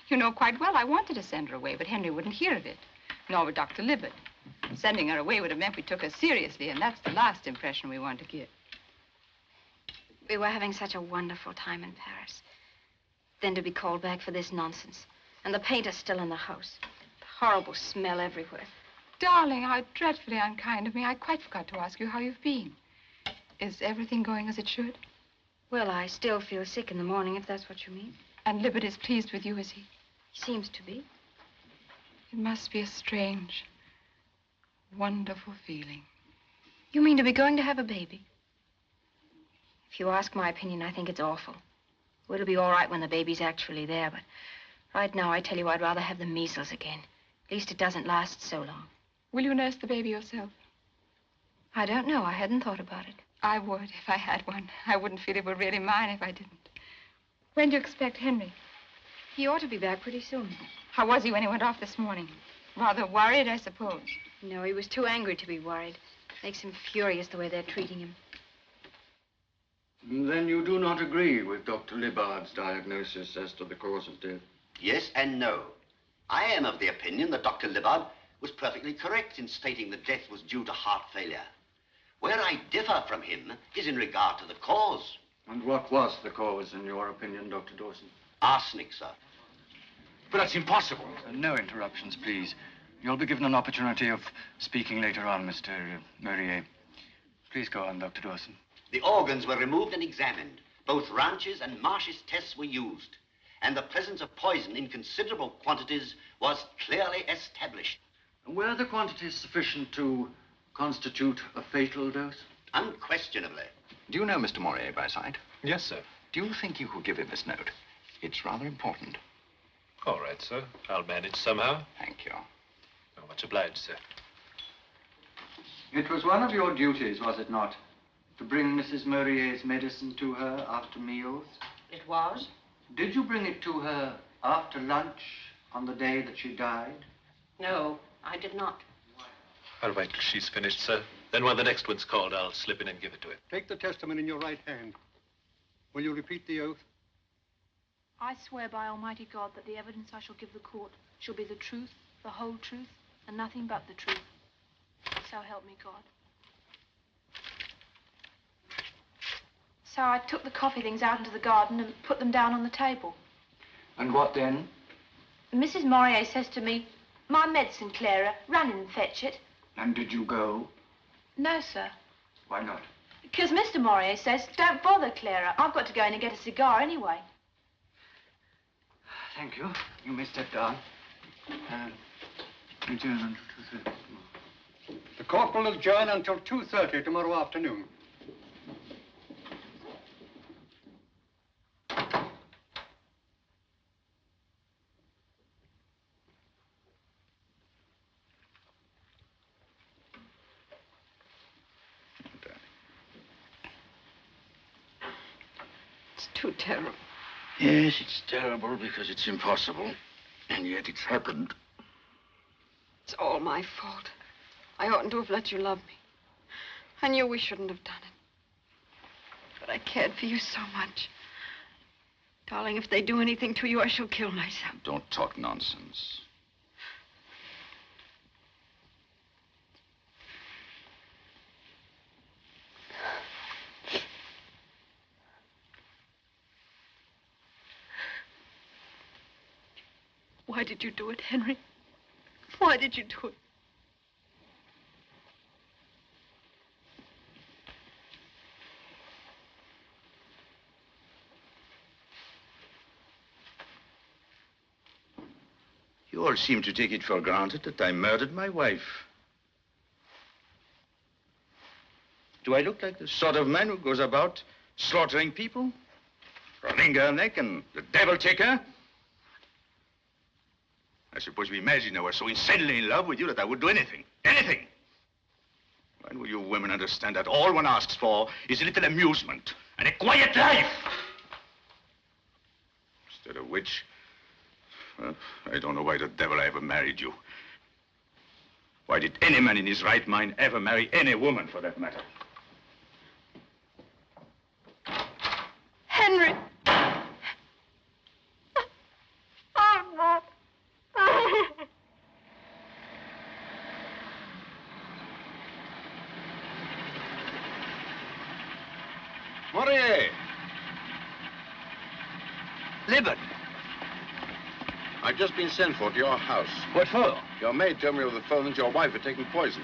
You know quite well I wanted to send her away, but Henry wouldn't hear of it. Nor would Dr. Libbert. Sending her away would have meant we took her seriously, and that's the last impression we want to give. We were having such a wonderful time in Paris. Then to be called back for this nonsense. And the painter's still in the house. The horrible smell everywhere. Darling, how dreadfully unkind of me. I quite forgot to ask you how you've been. Is everything going as it should? Well, I still feel sick in the morning, if that's what you mean. And Libbert is pleased with you, is he? He seems to be. It must be a strange, wonderful feeling. You mean to be going to have a baby? If you ask my opinion, I think it's awful. Well, it'll be all right when the baby's actually there, but right now, I tell you, I'd rather have the measles again. At least it doesn't last so long. Will you nurse the baby yourself? I don't know. I hadn't thought about it. I would if I had one. I wouldn't feel it were really mine if I didn't. When do you expect Henry? He ought to be back pretty soon. How was he when he went off this morning? Rather worried, I suppose. No, he was too angry to be worried. Makes him furious the way they're treating him. Then you do not agree with Dr. Libard's diagnosis as to the cause of death? Yes and no. I am of the opinion that Dr. Libard was perfectly correct in stating that death was due to heart failure. Where I differ from him is in regard to the cause. And what was the cause, in your opinion, Dr. Dawson? Arsenic, sir. But that's impossible. No interruptions, please. You'll be given an opportunity of speaking later on, Mr. Morier. Please go on, Dr. Dawson. The organs were removed and examined. Both Ranch's and Marsh's tests were used. And the presence of poison in considerable quantities was clearly established. Were the quantities sufficient to constitute a fatal dose? Unquestionably. Do you know Mr. Morier by sight? Yes, sir. Do you think you could give him this note? It's rather important. All right, sir. I'll manage somehow. Thank you. Oh, much obliged, sir. It was one of your duties, was it not, to bring Mrs. Morier's medicine to her after meals? It was. Did you bring it to her after lunch on the day that she died? No, I did not. I'll wait till she's finished, sir. Then when the next one's called, I'll slip in and give it to her. Take the testament in your right hand. Will you repeat the oath? I swear by Almighty God that the evidence I shall give the court shall be the truth, the whole truth, and nothing but the truth. So help me God. So I took the coffee things out into the garden and put them down on the table. And what then? Mrs. Morier says to me, "My medicine, Clara, run in and fetch it." And did you go? No, sir. Why not? Because Mr. Morier says, "Don't bother, Clara. I've got to go in and get a cigar anyway." Thank you. You may step down. Adjourn until 2:30. The court will adjourn until 2:30 tomorrow afternoon. It's too terrible. Yes, it's terrible because it's impossible. And yet it's happened. It's all my fault. I oughtn't to have let you love me. I knew we shouldn't have done it. But I cared for you so much. Darling, if they do anything to you, I shall kill myself. Don't talk nonsense. Why did you do it, Henry? Why did you do it? You all seem to take it for granted that I murdered my wife. Do I look like the sort of man who goes about slaughtering people? Running her neck and the devil take her? I suppose you imagine I was so insanely in love with you that I would do anything. Anything! When will you women understand that all one asks for is a little amusement and a quiet life? Instead of which, well, I don't know why the devil I ever married you. Why did any man in his right mind ever marry any woman, for that matter? Henry! Oh, no. Morier! Libet! I've just been sent for to your house. What for? Your maid told me over the phone that your wife had taken poison.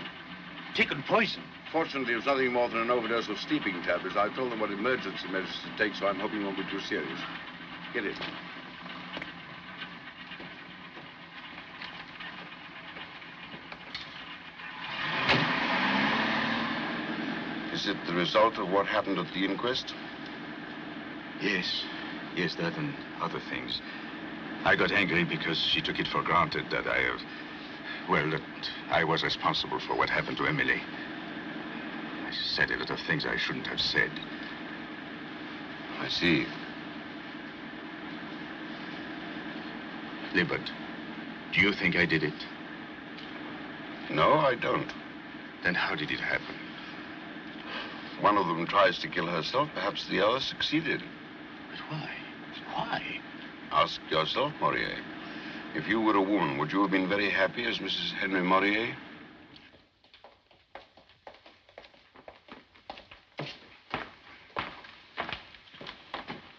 Taken poison? Fortunately, it was nothing more than an overdose of sleeping tablets. I've told them what emergency measures to take, so I'm hoping it won't be too serious. Get it. Is it the result of what happened at the inquest? Yes. Yes, that and other things. I got angry because she took it for granted that that I was responsible for what happened to Emily. I said a lot of things I shouldn't have said. I see. Libet, do you think I did it? No, I don't. Then how did it happen? One of them tries to kill herself. Perhaps the other succeeded. But why? Why? Ask yourself, Morier. If you were a woman, would you have been very happy as Mrs. Henry Morier?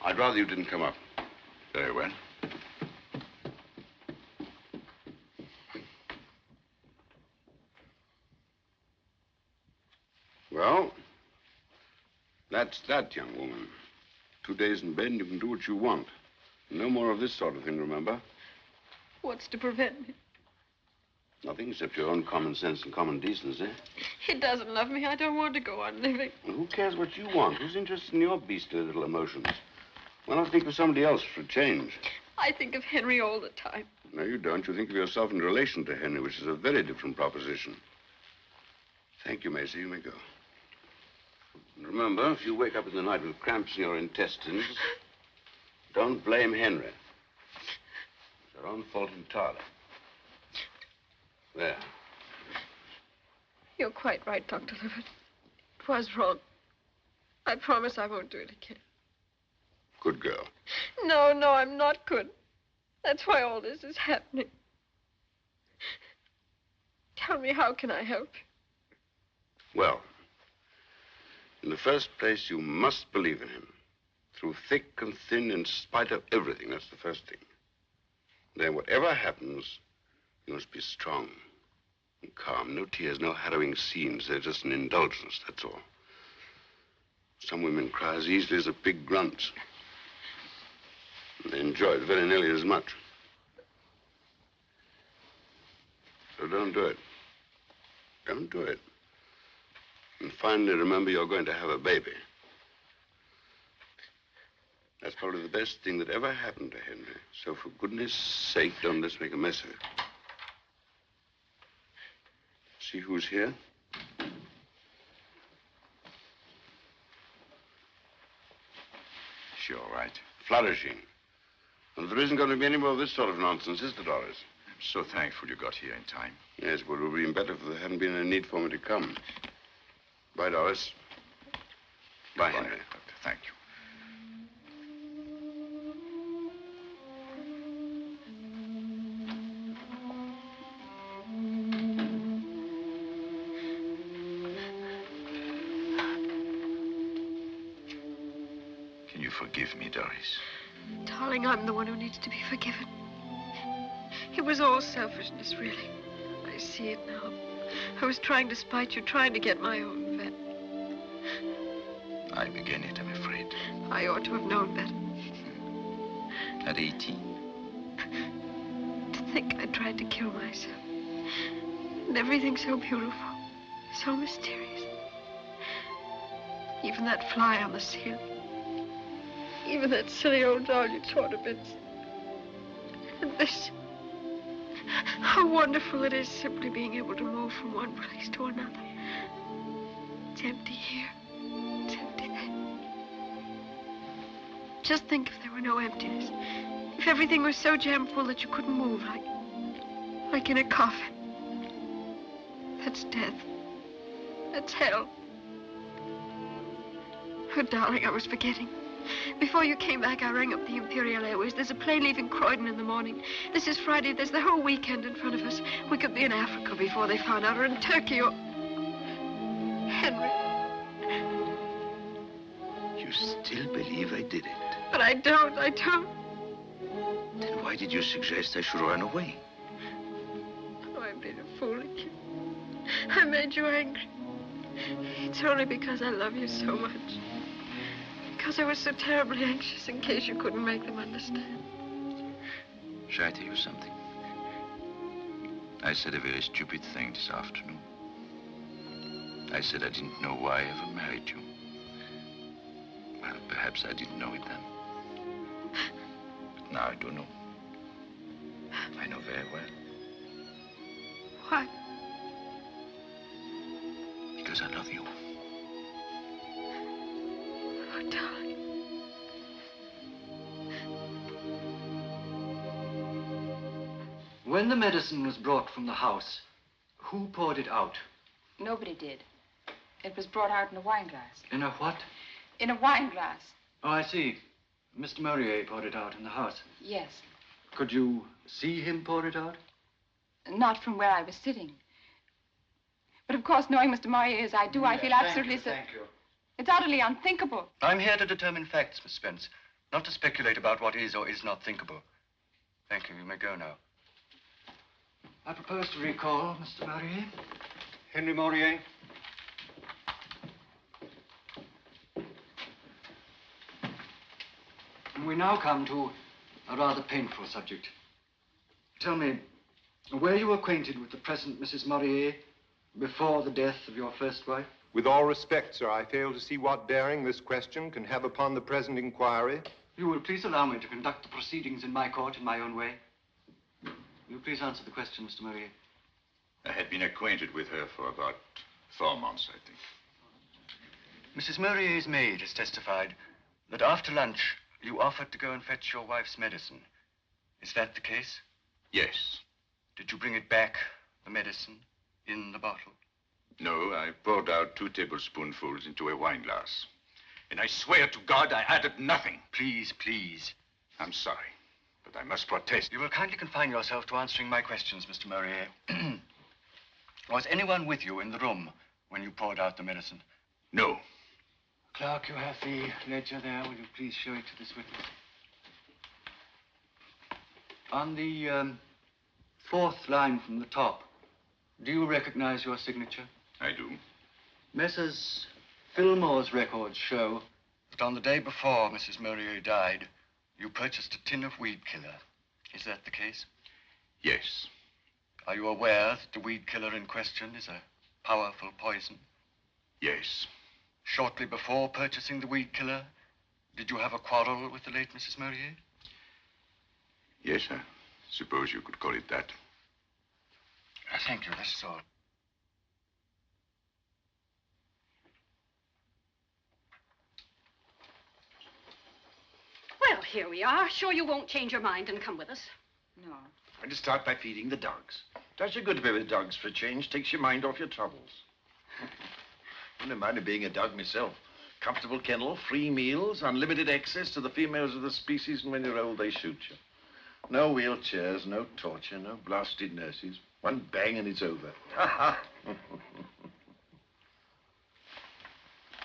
I'd rather you didn't come up. Very well. Well, that's that, young woman. 2 days in bed and you can do what you want. No more of this sort of thing, remember? What's to prevent me? Nothing except your own common sense and common decency. He doesn't love me. I don't want to go on living. Well, who cares what you want? Who's interested in your beastly little emotions? Why not think of somebody else for a change? I think of Henry all the time. No, you don't. You think of yourself in relation to Henry, which is a very different proposition. Thank you, Maisie. You may go. And remember, if you wake up in the night with cramps in your intestines, don't blame Henry. It's your own fault entirely. There. You're quite right, Dr. Livett. It was wrong. I promise I won't do it again. Good girl. No, I'm not good. That's why all this is happening. Tell me, how can I help you? Well, in the first place, you must believe in him. Through thick and thin, in spite of everything. That's the first thing. Then whatever happens, you must be strong and calm. No tears, no harrowing scenes. They're just an indulgence, that's all. Some women cry as easily as a pig grunts. And they enjoy it very nearly as much. So don't do it. Don't do it. And finally, remember you're going to have a baby. That's probably the best thing that ever happened to Henry. So for goodness sake, don't let's make a mess of it. See who's here? Sure, right. Flourishing. And there isn't going to be any more of this sort of nonsense, is there, Doris? I'm so thankful you got here in time. Yes, but it would have been better if there hadn't been any need for me to come. Bye, Doris. Bye, Henry. Doctor. Thank you. Can you forgive me, Doris? Darling, I'm the one who needs to be forgiven. It was all selfishness, really. I see it now. I was trying to spite you, trying to get my own vet. I began it, I'm afraid. I ought to have known better. At 18? To think I tried to kill myself. And everything so beautiful, so mysterious. Even that fly on the ceiling. Even that silly old doll you tore to bits. And this. How wonderful it is simply being able to move from one place to another. It's empty here. It's empty there. Just think if there were no emptiness. If everything was so jam full that you couldn't move, like in a coffin. That's death. That's hell. Oh, darling, I was forgetting. Before you came back, I rang up the Imperial Airways. There's a plane leaving Croydon in the morning. This is Friday. There's the whole weekend in front of us. We could be in Africa before they found out, or in Turkey, or... Henry. You still believe I did it? But I don't. Then why did you suggest I should run away? Oh, I've been a fool again. I made you angry. It's only because I love you so much. Because I was so terribly anxious in case you couldn't make them understand. Shall I tell you something? I said a very stupid thing this afternoon. I said I didn't know why I ever married you. Well, perhaps I didn't know it then. But now I do know. I know very well. Why? Because I love you. Oh, darling. When the medicine was brought from the house, who poured it out? Nobody did. It was brought out in a wine glass. In a what? In a wine glass. Oh, I see. Mr. Morier poured it out in the house. Yes. Could you see him pour it out? Not from where I was sitting. But of course, knowing Mr. Morier as I do, I feel absolutely Thank you. It's utterly unthinkable. I'm here to determine facts, Miss Spence, not to speculate about what is or is not thinkable. Thank you. You may go now. I propose to recall Mr. Morier. Henry Morier. And we now come to a rather painful subject. Tell me, were you acquainted with the present Mrs. Morier before the death of your first wife? With all respect, sir, I fail to see what bearing this question can have upon the present inquiry. You will please allow me to conduct the proceedings in my court in my own way. Will you please answer the question, Mr. Morier? I had been acquainted with her for about 4 months, I think. Mrs. Morier's maid has testified that after lunch, you offered to go and fetch your wife's medicine. Is that the case? Yes. Did you bring it back, the medicine, in the bottle? No, I poured out 2 tablespoonfuls into a wine glass. And I swear to God I added nothing. Please, please. I'm sorry, but I must protest. You will kindly confine yourself to answering my questions, Mr. Morier. Was anyone with you in the room when you poured out the medicine? No. Clerk, you have the ledger there. Will you please show it to this witness? On the 4th line from the top, do you recognize your signature? I do. Messrs. Fillmore's records show that on the day before Mrs. Morier died, you purchased a tin of weed killer. Is that the case? Yes. Are you aware that the weed killer in question is a powerful poison? Yes. Shortly before purchasing the weed killer, did you have a quarrel with the late Mrs. Morier? Yes, I suppose you could call it that. Thank you, that's all. Well, here we are. Sure you won't change your mind and come with us? No. I just start by feeding the dogs. Does you good to be with dogs for a change. Takes your mind off your troubles. Wouldn't mind being a dog myself. Comfortable kennel, free meals, unlimited access to the females of the species, and when you're old, they shoot you. No wheelchairs, no torture, no blasted nurses. One bang and it's over.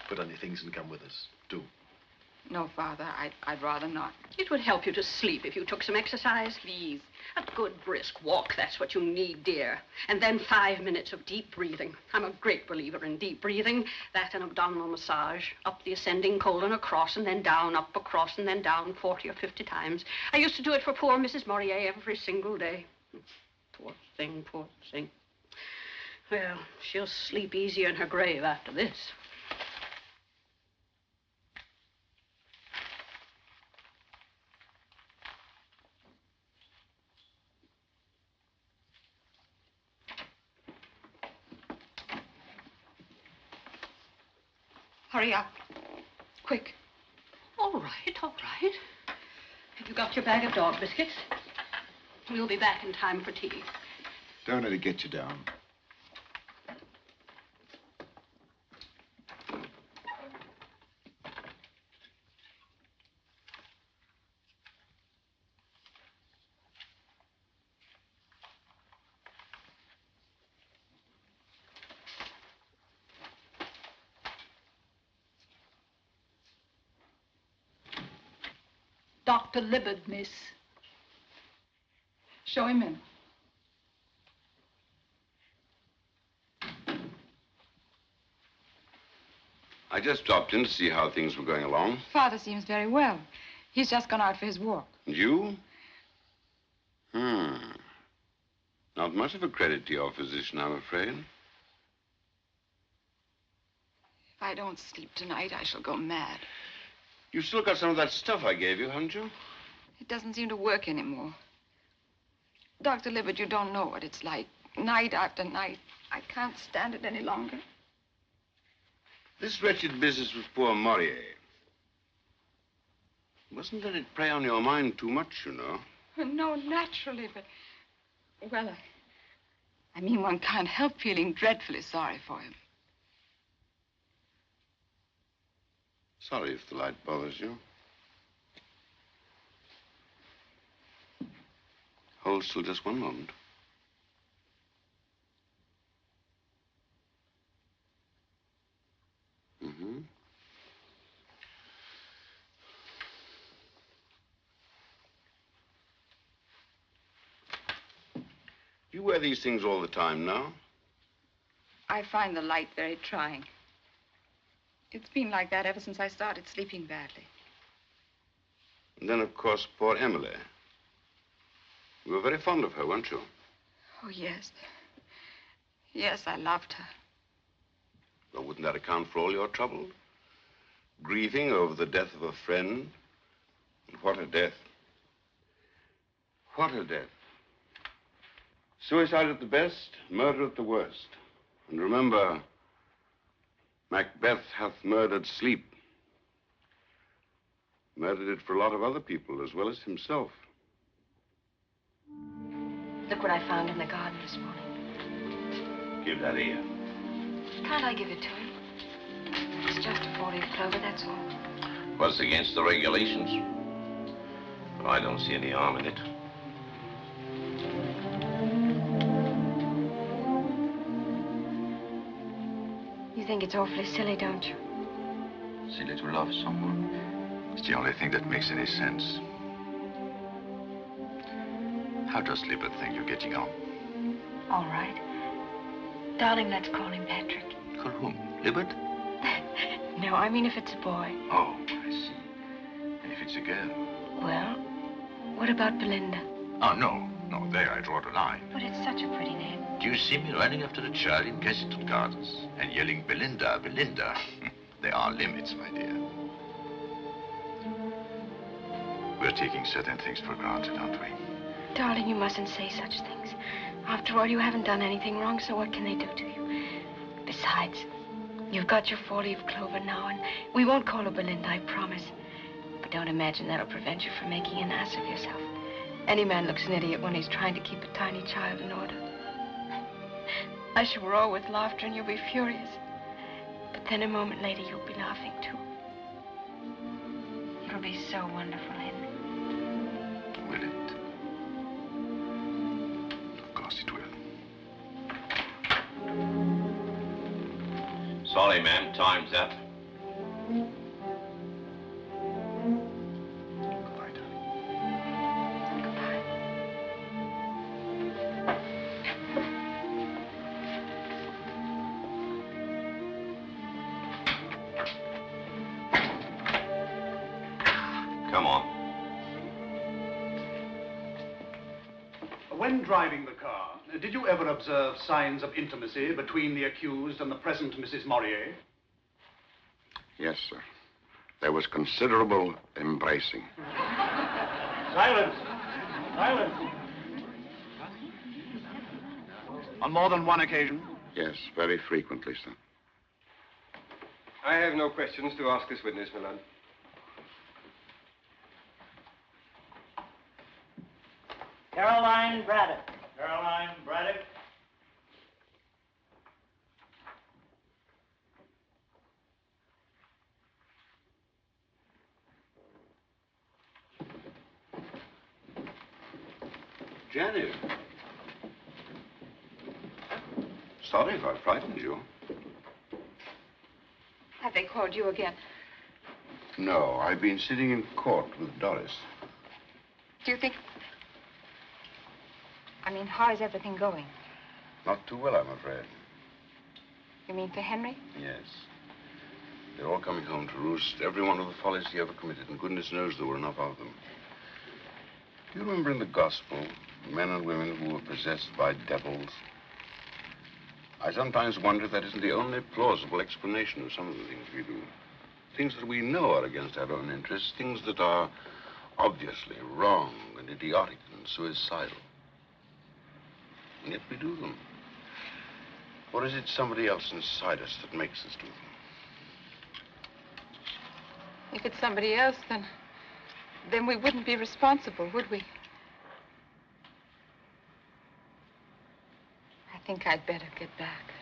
Put on your things and come with us. Do. No, Father, I'd rather not. It would help you to sleep if you took some exercise. Please. A good brisk walk, that's what you need, dear. And then 5 minutes of deep breathing. I'm a great believer in deep breathing. That and abdominal massage. Up the ascending colon, across, and then down, up, across, and then down 40 or 50 times. I used to do it for poor Mrs. Morier every single day. Poor thing, poor thing. Well, she'll sleep easy in her grave after this. Hurry up. Quick. All right, all right. Have you got your bag of dog biscuits? We'll be back in time for tea. Don't let it get you down. Dr. Libbard, miss. Show him in. I just dropped in to see how things were going along. Father seems very well. He's just gone out for his walk. And you? Not much of a credit to your physician, I'm afraid. If I don't sleep tonight, I shall go mad. You've still got some of that stuff I gave you, haven't you? It doesn't seem to work anymore. Dr. Libbard, you don't know what it's like. Night after night. I can't stand it any longer. This wretched business with poor Morier. Wasn't let it prey on your mind too much, you know? No, naturally, but... Well, I mean, one can't help feeling dreadfully sorry for him. Sorry if the light bothers you. Hold still just one moment. Mm-hmm. You wear these things all the time now? I find the light very trying. It's been like that ever since I started sleeping badly. And then, of course, poor Emily. You were very fond of her, weren't you? Oh, yes. Yes, I loved her. Well, wouldn't that account for all your trouble? Grieving over the death of a friend. And what a death. What a death. Suicide at the best, murder at the worst. And remember, Macbeth hath murdered sleep. Murdered it for a lot of other people as well as himself. Look what I found in the garden this morning. Give that here. Can't I give it to him? It's just a 4-leaf clover, that's all. Was against the regulations. But I don't see any harm in it. You think it's awfully silly, don't you? Silly to love someone. It's the only thing that makes any sense. How does Libbard think you're getting on? All right. Darling, let's call him Patrick. Call whom? Libbard? No, I mean if it's a boy. Oh, I see. And if it's a girl? Well, what about Belinda? Oh, no. No, there I draw the line. But it's such a pretty name. Do you see me running after the child in Kensington Gardens and yelling, Belinda, Belinda? There are limits, my dear. We're taking certain things for granted, aren't we? Darling, you mustn't say such things. After all, you haven't done anything wrong, so what can they do to you? Besides, you've got your 4-leaf clover now, and we won't call her Belinda, I promise. But don't imagine that'll prevent you from making an ass of yourself. Any man looks an idiot when he's trying to keep a tiny child in order. I shall roar with laughter and you'll be furious. But then a moment later, you'll be laughing too. It'll be so wonderful, Henry. Will it? Of course it will. Sorry, ma'am. Time's up. When driving the car, did you ever observe signs of intimacy between the accused and the present Mrs. Morier? Yes, sir. There was considerable embracing. Silence! Silence! On more than one occasion? Yes, very frequently, sir. I have no questions to ask this witness, my lord. Caroline Braddock. Caroline Braddock. Janet. Sorry if I frightened you. Have they called you again? No, I've been sitting in court with Doris. Do you think... I mean, how is everything going? Not too well, I'm afraid. You mean for Henry? Yes. They're all coming home to roost, every one of the follies he ever committed, and goodness knows there were enough of them. Do you remember in the gospel, men and women who were possessed by devils? I sometimes wonder if that isn't the only plausible explanation of some of the things we do. Things that we know are against our own interests, things that are obviously wrong and idiotic and suicidal. And yet we do them. Or is it somebody else inside us that makes us do them? If it's somebody else, then we wouldn't be responsible, would we? I think I'd better get back.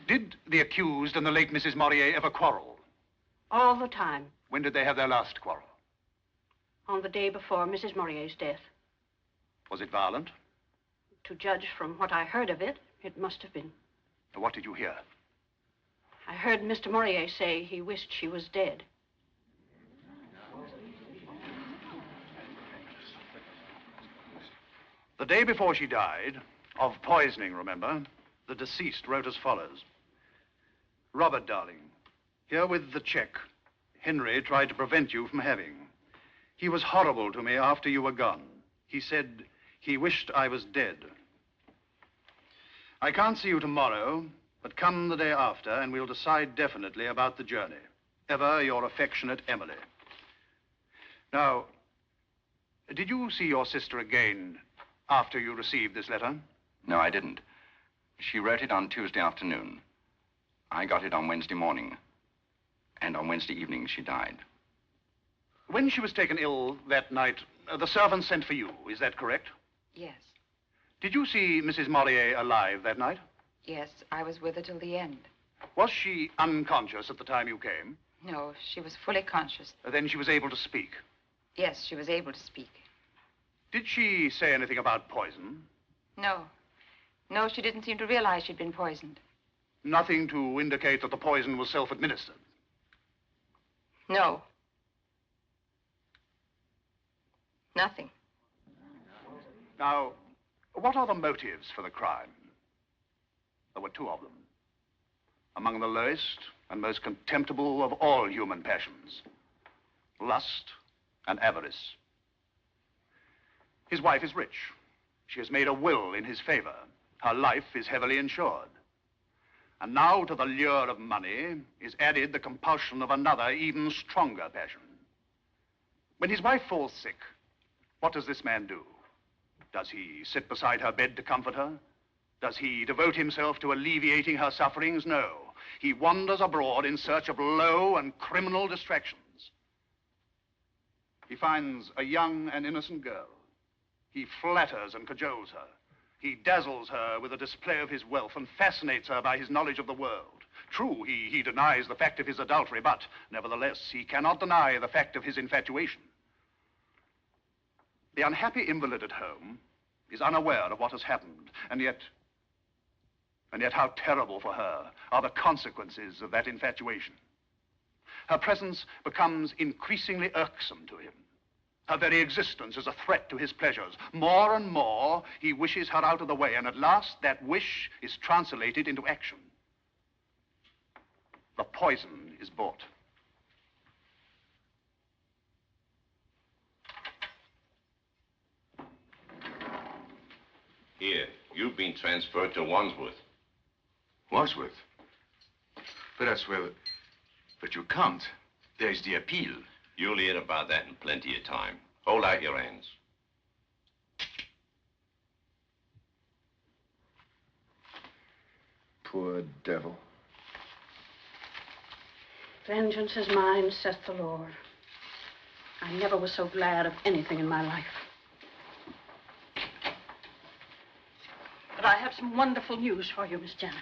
Did the accused and the late Mrs. Morier ever quarrel? All the time. When did they have their last quarrel? On the day before Mrs. Morier's death. Was it violent? To judge from what I heard of it, it must have been. What did you hear? I heard Mr. Morier say he wished she was dead. The day before she died, of poisoning, remember, the deceased wrote as follows. Robert, darling, herewith the check Henry tried to prevent you from having. He was horrible to me after you were gone. He said he wished I was dead. I can't see you tomorrow, but come the day after and we'll decide definitely about the journey. Ever your affectionate Emily. Now, did you see your sister again after you received this letter? No, I didn't. She wrote it on Tuesday afternoon. I got it on Wednesday morning. And on Wednesday evening, she died. When she was taken ill that night, the servant sent for you, is that correct? Yes. Did you see Mrs. Morier alive that night? Yes, I was with her till the end. Was she unconscious at the time you came? No, she was fully conscious. Then she was able to speak? Yes, she was able to speak. Did she say anything about poison? No. No, she didn't seem to realize she'd been poisoned. Nothing to indicate that the poison was self-administered? No. Nothing. Now, what are the motives for the crime? There were two of them. Among the lowest and most contemptible of all human passions. Lust and avarice. His wife is rich. She has made a will in his favor. Her life is heavily insured. And now to the lure of money is added the compulsion of another, even stronger passion. When his wife falls sick, what does this man do? Does he sit beside her bed to comfort her? Does he devote himself to alleviating her sufferings? No. He wanders abroad in search of low and criminal distractions. He finds a young and innocent girl. He flatters and cajoles her. He dazzles her with the display of his wealth and fascinates her by his knowledge of the world. True, he denies the fact of his adultery, but nevertheless, he cannot deny the fact of his infatuation. The unhappy invalid at home is unaware of what has happened, and yet how terrible for her are the consequences of that infatuation. Her presence becomes increasingly irksome to him. Her very existence is a threat to his pleasures. More and more, he wishes her out of the way, and at last, that wish is translated into action. The poison is bought. Here, you've been transferred to Wandsworth. Wandsworth? But that's where... But you can't. There's the appeal. You'll hear about that in plenty of time. Hold out your hands. Poor devil. Vengeance is mine, saith the Lord. I never was so glad of anything in my life. But I have some wonderful news for you, Miss Janet.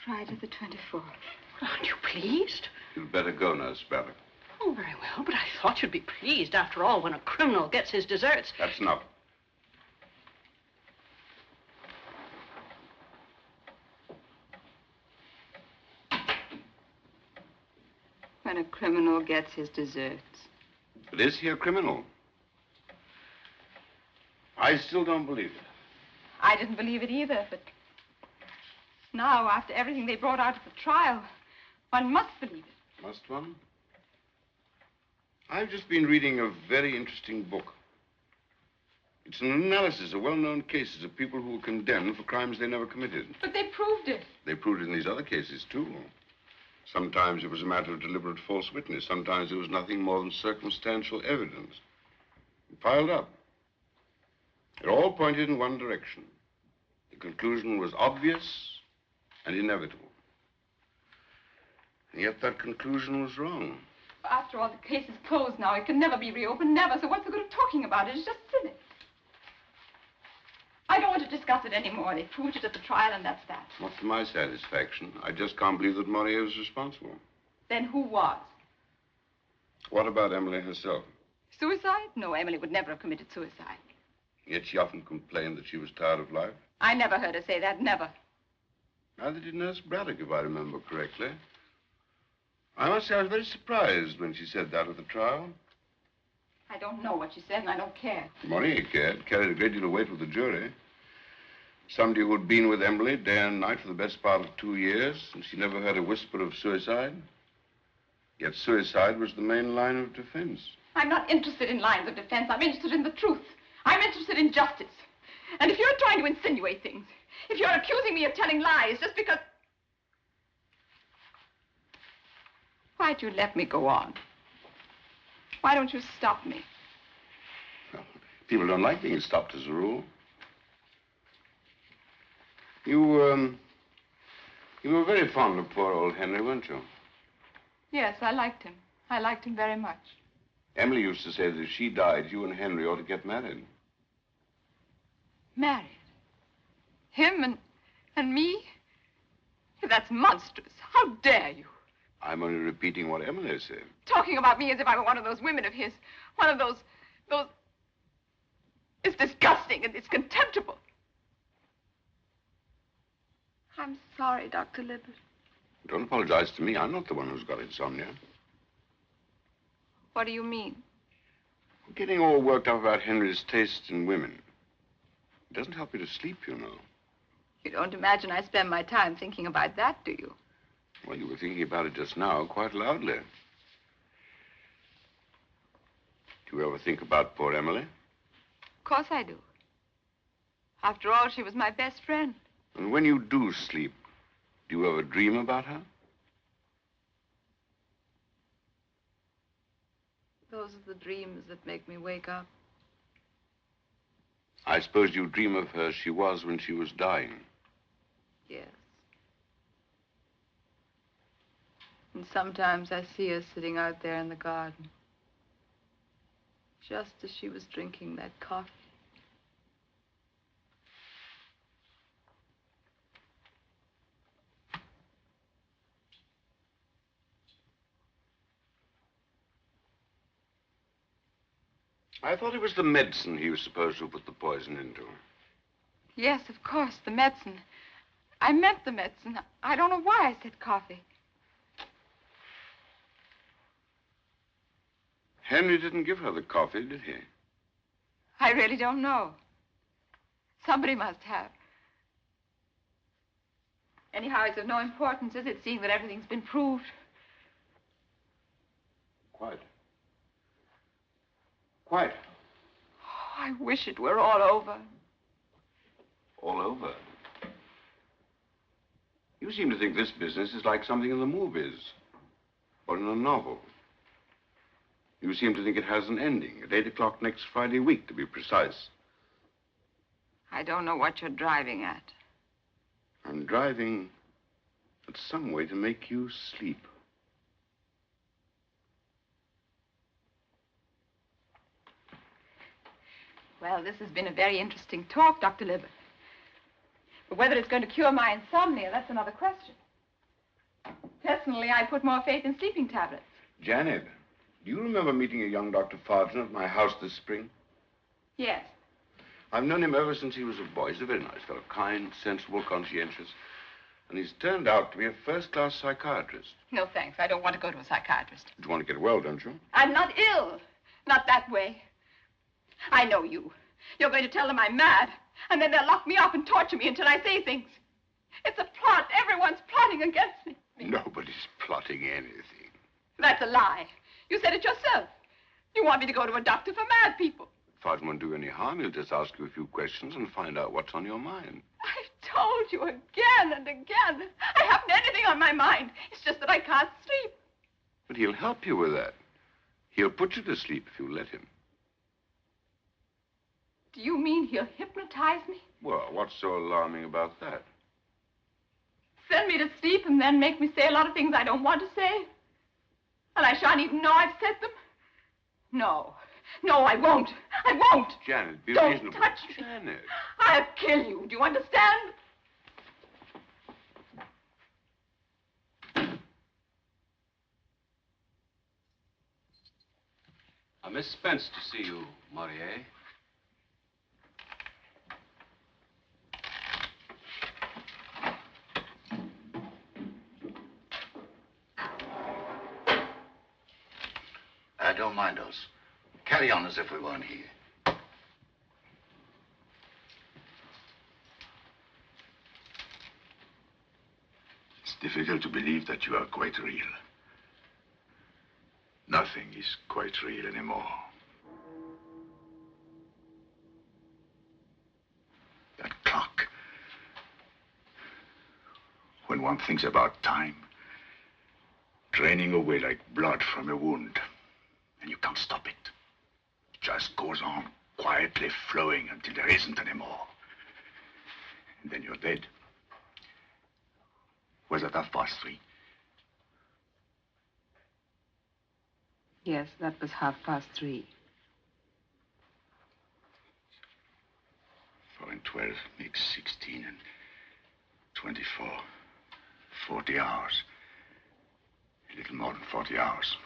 Friday the 24th. Aren't you pleased? You'd better go, Nurse Braddock. Oh, very well, but I thought you'd be pleased, after all, when a criminal gets his deserts. That's enough. When a criminal gets his deserts. But is he a criminal? I still don't believe it. I didn't believe it either, but now, after everything they brought out at the trial, one must believe it. Must one? I've just been reading a very interesting book. It's an analysis of well-known cases of people who were condemned for crimes they never committed. But they proved it. They proved it in these other cases, too. Sometimes it was a matter of deliberate false witness. Sometimes it was nothing more than circumstantial evidence. It piled up. It all pointed in one direction. The conclusion was obvious and inevitable. And yet that conclusion was wrong. After all, the case is closed now. It can never be reopened, never. So what's the good of talking about it? It's just silly. I don't want to discuss it anymore. They proved it at the trial, and that's that. Not to my satisfaction. I just can't believe that Morier was responsible. Then who was? What about Emily herself? Suicide? No, Emily would never have committed suicide. Yet she often complained that she was tired of life. I never heard her say that, never. Neither did Nurse Braddock, if I remember correctly. I must say I was very surprised when she said that at the trial. I don't know what she said, and I don't care. Morier cared, carried a great deal of weight with the jury. Somebody who had been with Emily day and night for the best part of 2 years, and she never heard a whisper of suicide. Yet suicide was the main line of defense. I'm not interested in lines of defense. I'm interested in the truth. I'm interested in justice. And if you're trying to insinuate things, if you're accusing me of telling lies just because... Why'd you let me go on? Why don't you stop me? Well, people don't like being stopped as a rule. You were very fond of poor old Henry, weren't you? Yes, I liked him. I liked him very much. Emily used to say that if she died, you and Henry ought to get married. Married? Him and me? That's monstrous. How dare you? I'm only repeating what Emily said. Talking about me as if I were one of those women of his. One of those... It's disgusting and it's contemptible. I'm sorry, Dr. Libbert. Don't apologize to me. I'm not the one who's got insomnia. What do you mean? Getting all worked up about Henry's taste in women. It doesn't help you to sleep, you know. You don't imagine I spend my time thinking about that, do you? Well, you were thinking about it just now quite loudly. Do you ever think about poor Emily? Of course I do. After all, she was my best friend. And when you do sleep, do you ever dream about her? Those are the dreams that make me wake up. I suppose you dream of her as she was when she was dying. Yes. And sometimes I see her sitting out there in the garden. Just as she was drinking that coffee. I thought it was the medicine he was supposed to put the poison into. Yes, of course, the medicine. I meant the medicine. I don't know why I said coffee. Henry didn't give her the coffee, did he? I really don't know. Somebody must have. Anyhow, it's of no importance, is it, seeing that everything's been proved? Quite. Quite. Oh, I wish it were all over. All over. You seem to think this business is like something in the movies or in a novel. You seem to think it has an ending at 8 o'clock next Friday week, to be precise. I don't know what you're driving at. I'm driving at some way to make you sleep. Well, this has been a very interesting talk, Dr. Libby. But whether it's going to cure my insomnia, that's another question. Personally, I put more faith in sleeping tablets. Janet, do you remember meeting a young Dr. Farton at my house this spring? Yes. I've known him ever since he was a boy. He's a very nice fellow, kind, sensible, conscientious. And he's turned out to be a first-class psychiatrist. No, thanks. I don't want to go to a psychiatrist. You want to get well, don't you? I'm not ill. Not that way. I know you. You're going to tell them I'm mad, and then they'll lock me up and torture me until I say things. It's a plot. Everyone's plotting against me. Nobody's plotting anything. That's a lie. You said it yourself. You want me to go to a doctor for mad people. Farton won't do any harm. He'll just ask you a few questions and find out what's on your mind. I've told you again and again. I haven't anything on my mind. It's just that I can't sleep. But he'll help you with that. He'll put you to sleep if you let him. Do you mean he'll hypnotize me? Well, what's so alarming about that? Send me to sleep and then make me say a lot of things I don't want to say? And I shan't even know I've said them? No. No, I won't. I won't. Janet, be Don't reasonable. touch me. Janet. I'll kill you. Do you understand? Miss Spence to see you, Morier. I don't mind us. Carry on as if we weren't here. It's difficult to believe that you are quite real. Nothing is quite real anymore. That clock. When one thinks about time, draining away like blood from a wound, and you can't stop it. It just goes on quietly flowing until there isn't anymore. And then you're dead. Was it 3:30? Yes, that was 3:30. 4 and 12 makes 16 and 24. 40 hours. A little more than 40 hours.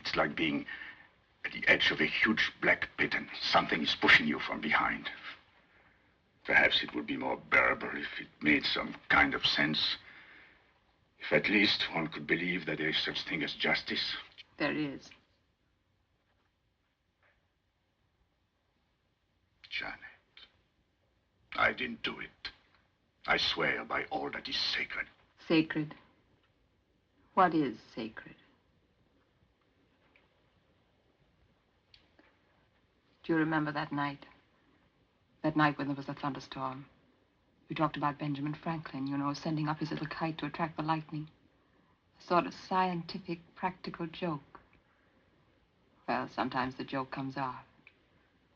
It's like being at the edge of a huge black pit and something is pushing you from behind. Perhaps it would be more bearable if it made some kind of sense. If at least one could believe that there is such thing as justice. There is. Janet, I didn't do it. I swear by all that is sacred. Sacred? What is sacred? Do you remember that night? That night when there was a thunderstorm. You talked about Benjamin Franklin, you know, sending up his little kite to attract the lightning. A sort of scientific, practical joke. Well, sometimes the joke comes off.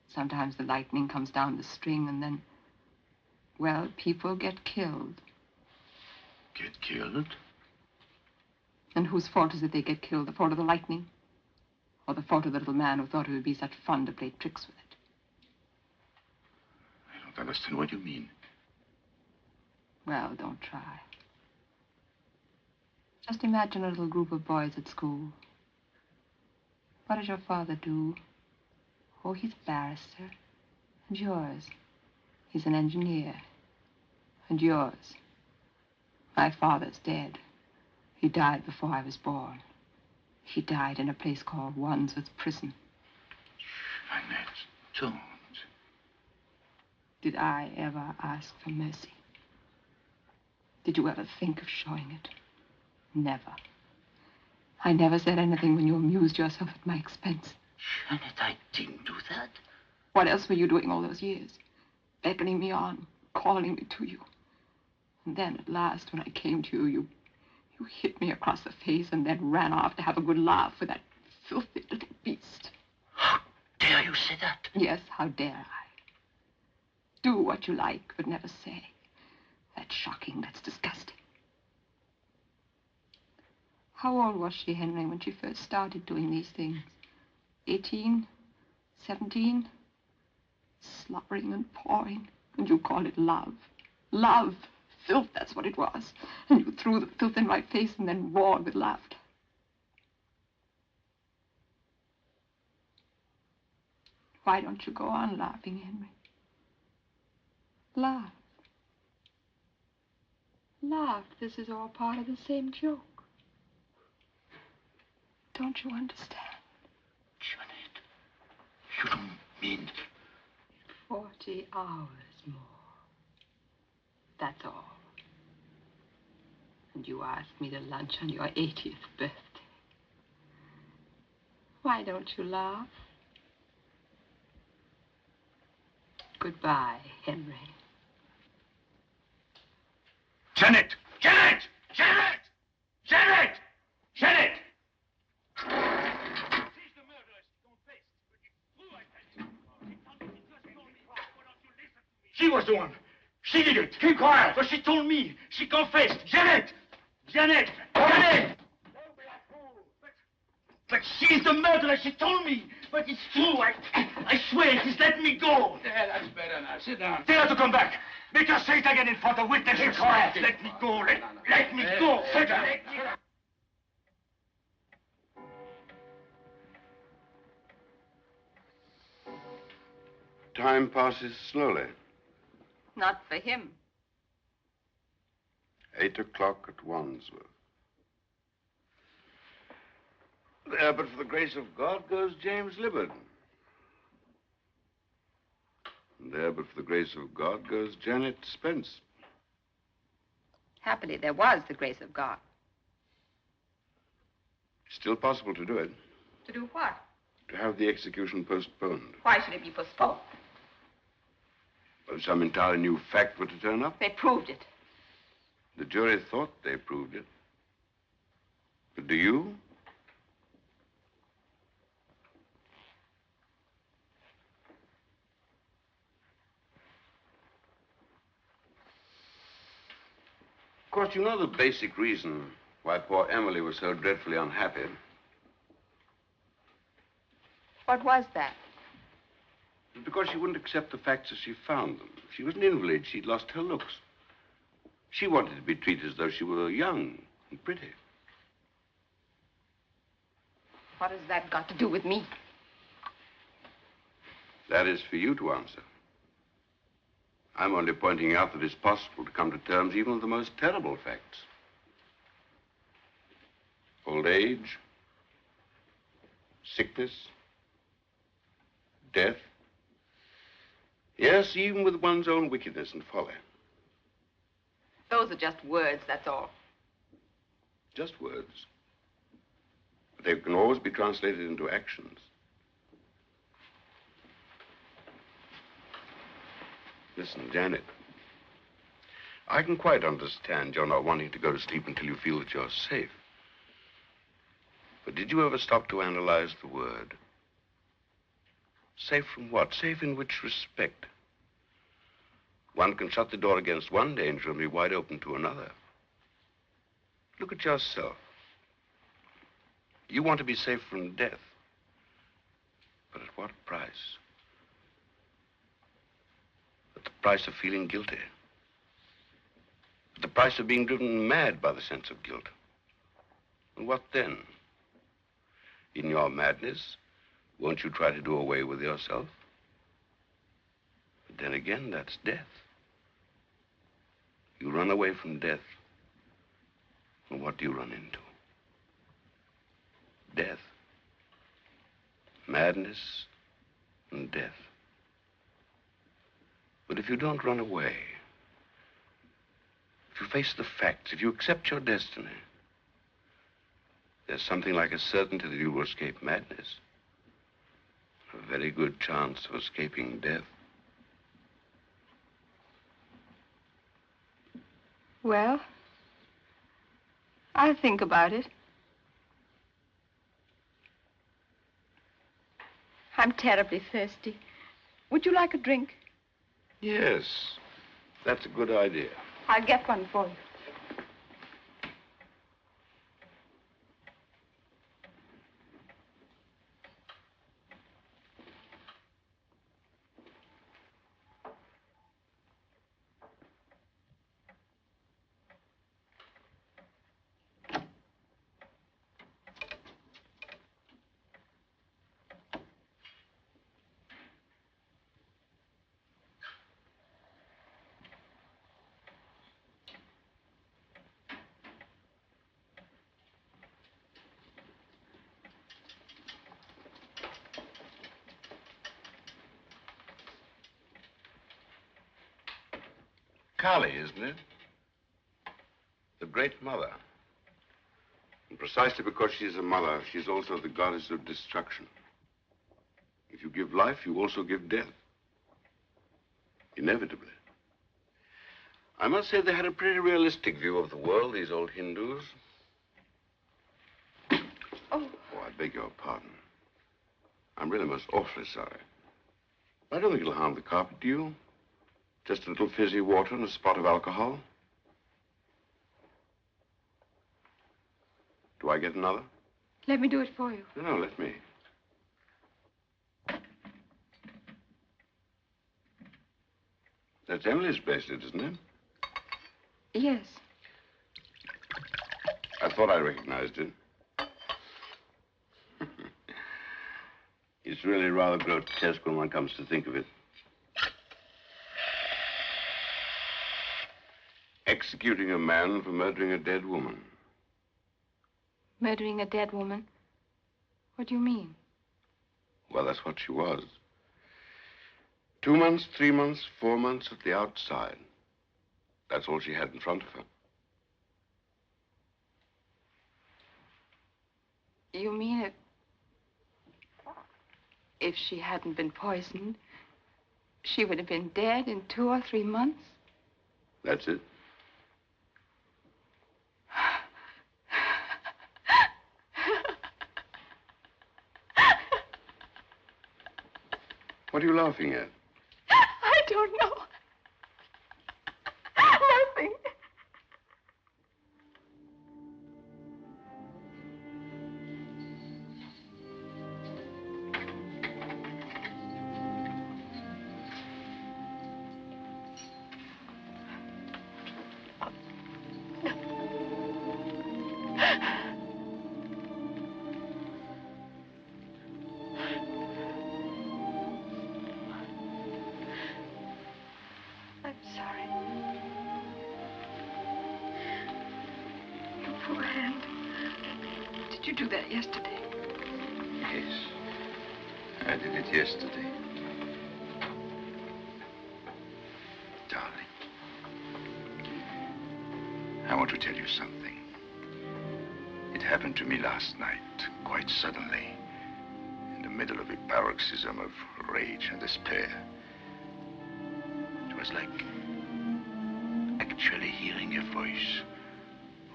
Sometimes the lightning comes down the string and then, well, people get killed. Get killed? And whose fault is it they get killed? The fault of the lightning? Or the fault of the little man who thought it would be such fun to play tricks with it? I don't understand what you mean. Well, don't try. Just imagine a little group of boys at school. What does your father do? Oh, he's a barrister. And yours? He's an engineer. And yours? My father's dead. He died before I was born. He died in a place called Wandsworth Prison. Annette, don't. Did I ever ask for mercy? Did you ever think of showing it? Never. I never said anything when you amused yourself at my expense. Janet, I didn't do that. What else were you doing all those years? Beckoning me on, calling me to you. And then at last, when I came to you, you hit me across the face and then ran off to have a good laugh with that filthy little beast. How dare you say that? Yes, how dare I? Do what you like, but never say. That's shocking, that's disgusting. How old was she, Henry, when she first started doing these things? 18? 17? Slobbering and pawing, and you call it love. Love! Filth, that's what it was. And you threw the filth in my face and then roared with laughter. Why don't you go on laughing, Henry? Laugh. Laugh. This is all part of the same joke. Don't you understand? Janet, you don't mean... 40 hours more. That's all. And you asked me to lunch on your 80th birthday. Why don't you laugh? Goodbye, Henry. Janet! Janet! Janet! Janet! Janet! She was the one. She did it. Keep quiet. But she told me. She confessed. Janet! Janet! Janet! But she's the murderer. She told me. But it's true. I swear. She's let me go. Yeah, that's better now. Sit down. Tell her to come back. Make her say it again in front of witnesses. Keep quiet. Let me go. Let me go. Sit down. Time passes slowly. Not for him. 8 o'clock at Wandsworth. There, but for the grace of God, goes James Libbard. And there, but for the grace of God, goes Janet Spence. Happily, there was the grace of God. Still possible to do it. To do what? To have the execution postponed. Why should it be postponed? If some entirely new fact were to turn up. They proved it. The jury thought they proved it. But do you? Of course, you know the basic reason why poor Emily was so dreadfully unhappy. What was that? Because she wouldn't accept the facts as she found them. She was an invalid. She'd lost her looks. She wanted to be treated as though she were young and pretty. What has that got to do with me? That is for you to answer. I'm only pointing out that it's possible to come to terms even with the most terrible facts. Old age, sickness, death. Yes, even with one's own wickedness and folly. Those are just words, that's all. Just words. But they can always be translated into actions. Listen, Janet. I can quite understand you're not wanting to go to sleep until you feel that you're safe. But did you ever stop to analyze the word? Safe from what? Safe in which respect? One can shut the door against one danger and be wide open to another. Look at yourself. You want to be safe from death. But at what price? At the price of feeling guilty. At the price of being driven mad by the sense of guilt. And what then? In your madness, won't you try to do away with yourself? But then again, that's death. You run away from death. And what do you run into? Death. Madness and death. But if you don't run away, if you face the facts, if you accept your destiny, there's something like a certainty that you will escape madness. A very good chance of escaping death. Well, I'll think about it. I'm terribly thirsty. Would you like a drink? Yes, that's a good idea. I'll get one for you. Kali, isn't it? The great mother. And precisely because she's a mother, she's also the goddess of destruction. If you give life, you also give death. Inevitably. I must say they had a pretty realistic view of the world, these old Hindus. Oh, I beg your pardon. I'm really most awfully sorry. I don't think it'll harm the carpet, do you? Just a little fizzy water and a spot of alcohol. Do I get another? Let me do it for you. No, let me. That's Emily's bracelet, isn't it? Yes. I thought I recognized it. It's really rather grotesque when one comes to think of it. Executing a man for murdering a dead woman. Murdering a dead woman? What do you mean? Well, that's what she was. 2 months, 3 months, 4 months at the outside. That's all she had in front of her. You mean if she hadn't been poisoned, she would have been dead in 2 or 3 months? That's it. What are you laughing at? I don't know. Nothing. Yesterday. Yes, I did it yesterday. Darling, I want to tell you something. It happened to me last night, quite suddenly, in the middle of a paroxysm of rage and despair. It was like actually hearing a voice,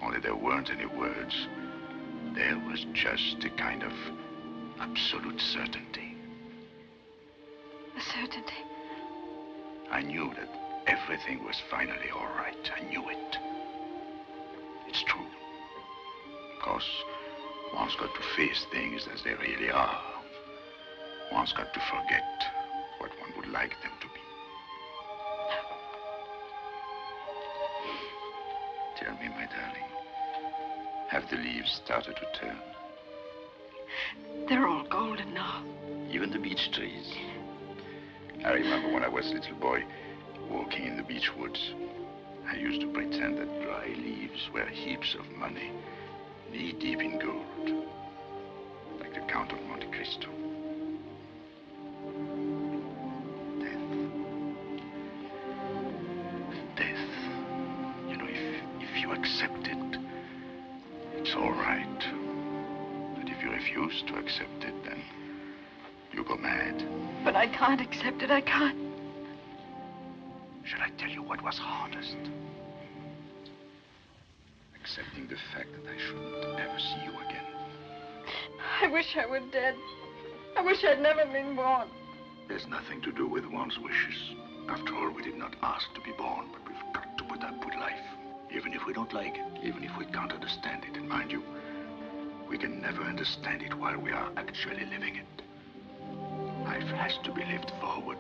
only there weren't any words. There was just a kind of absolute certainty. A certainty? I knew that everything was finally all right. I knew it. It's true. Of course, one's got to face things as they really are. One's got to forget what one would like them to be. Tell me, my darling. Have the leaves started to turn? They're all golden now. Even the beech trees. I remember when I was a little boy, walking in the beech woods. I used to pretend that dry leaves were heaps of money, knee-deep in gold, like the Count of Monte Cristo. Death. You know, if you accept it, it's all right. refuse to accept it, then you go mad. But I can't accept it. I can't. Shall I tell you what was hardest? Accepting the fact that I shouldn't ever see you again. I wish I were dead. I wish I'd never been born. There's nothing to do with one's wishes. After all, we did not ask to be born, but we've got to put up with life. Even if we don't like it, even if we can't understand it. And mind you, we can never understand it while we are actually living it. Life has to be lived forward,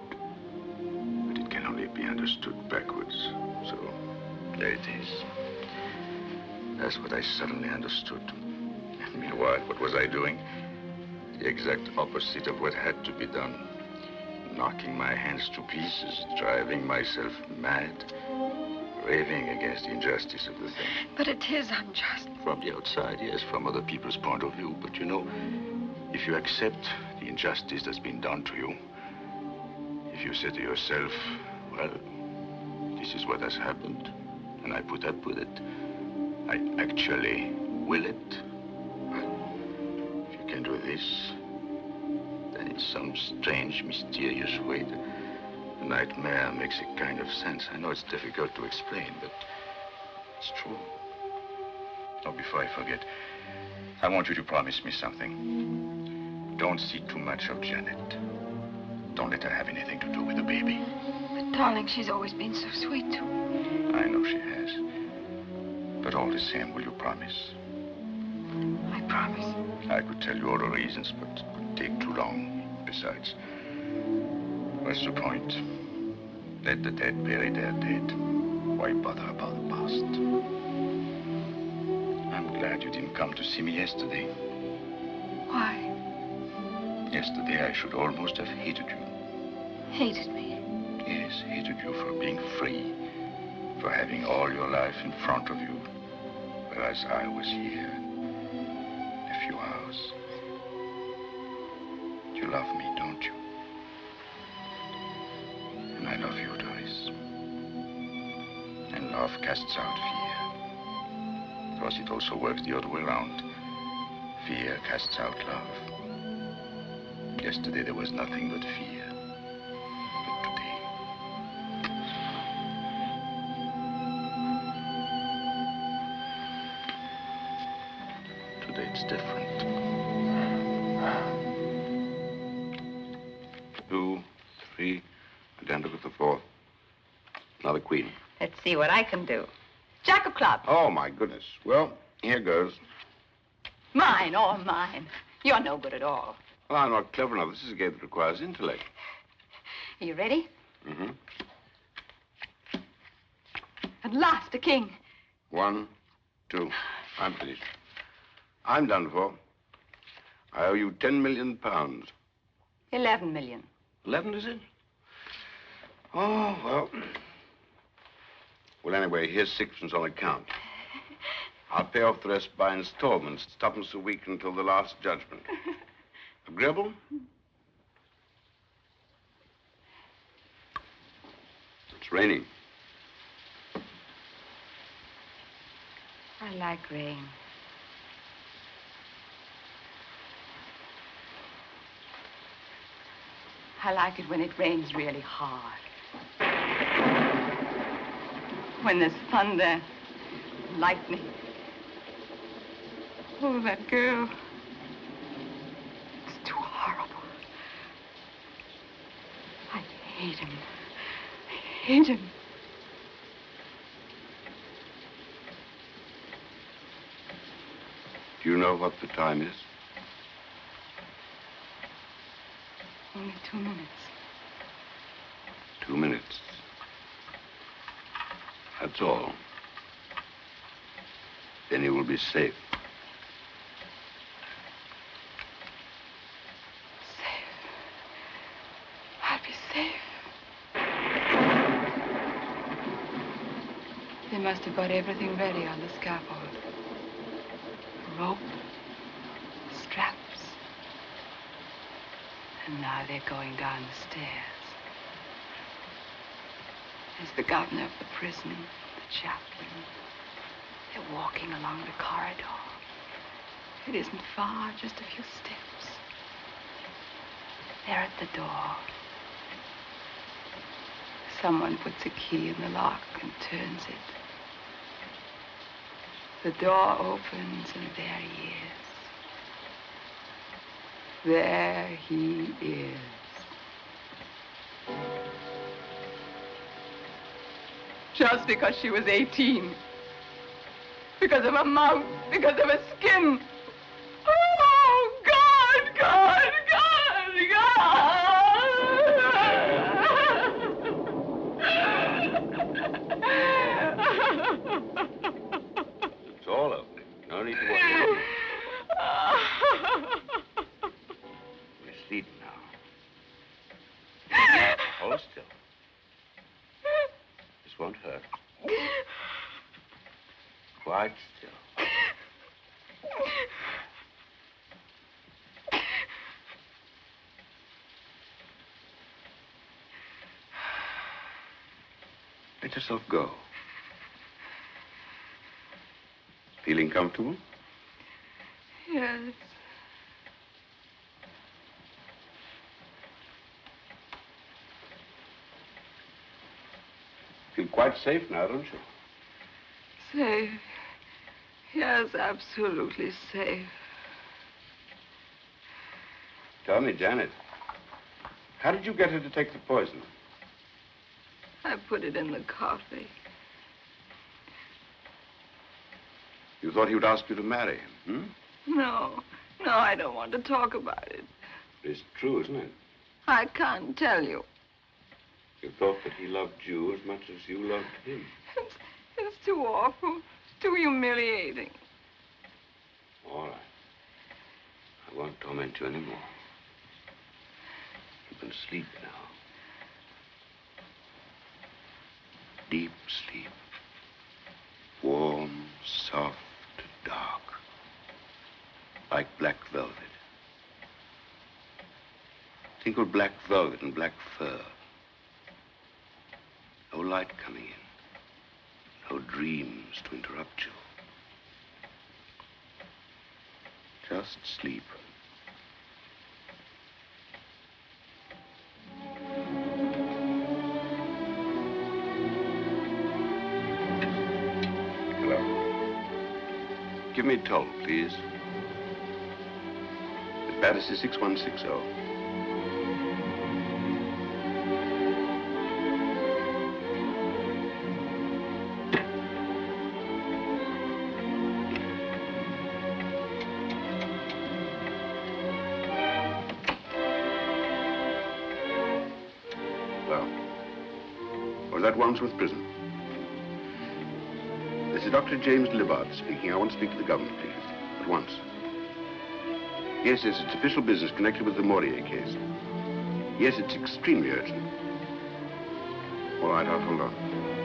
but it can only be understood backwards. So, there it is. That's what I suddenly understood. And meanwhile, what was I doing? The exact opposite of what had to be done. Knocking my hands to pieces, driving myself mad, raving against the injustice of the thing. But it is unjust. From the outside, yes, from other people's point of view. But you know, if you accept the injustice that's been done to you, if you say to yourself, well, this is what has happened, and I put up with it, I actually will it. Well, if you can do this, then in some strange, mysterious way, the nightmare makes a kind of sense. I know it's difficult to explain, but it's true. Oh, before I forget, I want you to promise me something. Don't see too much of Janet. Don't let her have anything to do with the baby. But darling, she's always been so sweet to me. I know she has. But all the same, will you promise? I promise. I could tell you all the reasons, but it would take too long. Besides, what's the point? Let the dead bury their dead. Why bother about the past? I'm glad you didn't come to see me yesterday. Why? Yesterday, I should almost have hated you. Hated me? Yes, hated you for being free, for having all your life in front of you, whereas I was here a few hours. You love me, don't you? And I love you, Doris. And love casts out fear. Of course, it also works the other way around. Fear casts out love. Yesterday, there was nothing but fear. But today... Today, it's different. 2, 3, identical with the 4th. Another queen. Let's see what I can do. Jack of clubs. Oh, my goodness. Well, here goes. Mine, all mine. You're no good at all. Well, I'm not clever enough. This is a game that requires intellect. Are you ready? Mm-hmm. At last, a king. 1, 2. I'm finished. I'm done for. I owe you 10 million pounds. 11 million. 11, is it? Oh, well. Well, anyway, here's 6 on account. I'll pay off the rest by installments, 2 a week until the last judgment. Agreeable? It's raining. I like rain. I like it when it rains really hard. When there's thunder, lightning. Oh, that girl. It's too horrible. I hate him. I hate him. Do you know what the time is? Only 2 minutes. 2 minutes. That's all. Then you will be safe. I'll be safe. They must have got everything ready on the scaffold. A rope, straps. And now they're going down the stairs. There's the governor of the prison, the chaplain. They're walking along the corridor. It isn't far, just a few steps. They're at the door. Someone puts a key in the lock and turns it. The door opens and there he is. There he is. Just because she was 18. Because of her mouth, because of her skin. Oh, God, God, God, God! It's all over. No need to worry. You're sleeping now. Hold still. This won't hurt. Quite still. Let yourself go. Feeling comfortable? Yes. Feel quite safe now, don't you? Safe. Yes, absolutely safe. Tell me, Janet, how did you get her to take the poison? I put it in the coffee. You thought he would ask you to marry him, No, I don't want to talk about it. It's true, isn't it? I can't tell you. You thought that he loved you as much as you loved him. It's too awful, too humiliating. All right. I won't torment you anymore. You can sleep now. Deep sleep. Warm, soft, dark. Like black velvet. Think of black velvet and black fur. No light coming in. No dreams to interrupt you. Just sleep. Hello. Give me toll, please. The Battersea 6160. Wandsworth Prison. This is Dr. James Libbard speaking. I want to speak to the government, please. At once. Yes, it's official business connected with the Mورrier case. Yes, it's extremely urgent. All right, I'll hold on.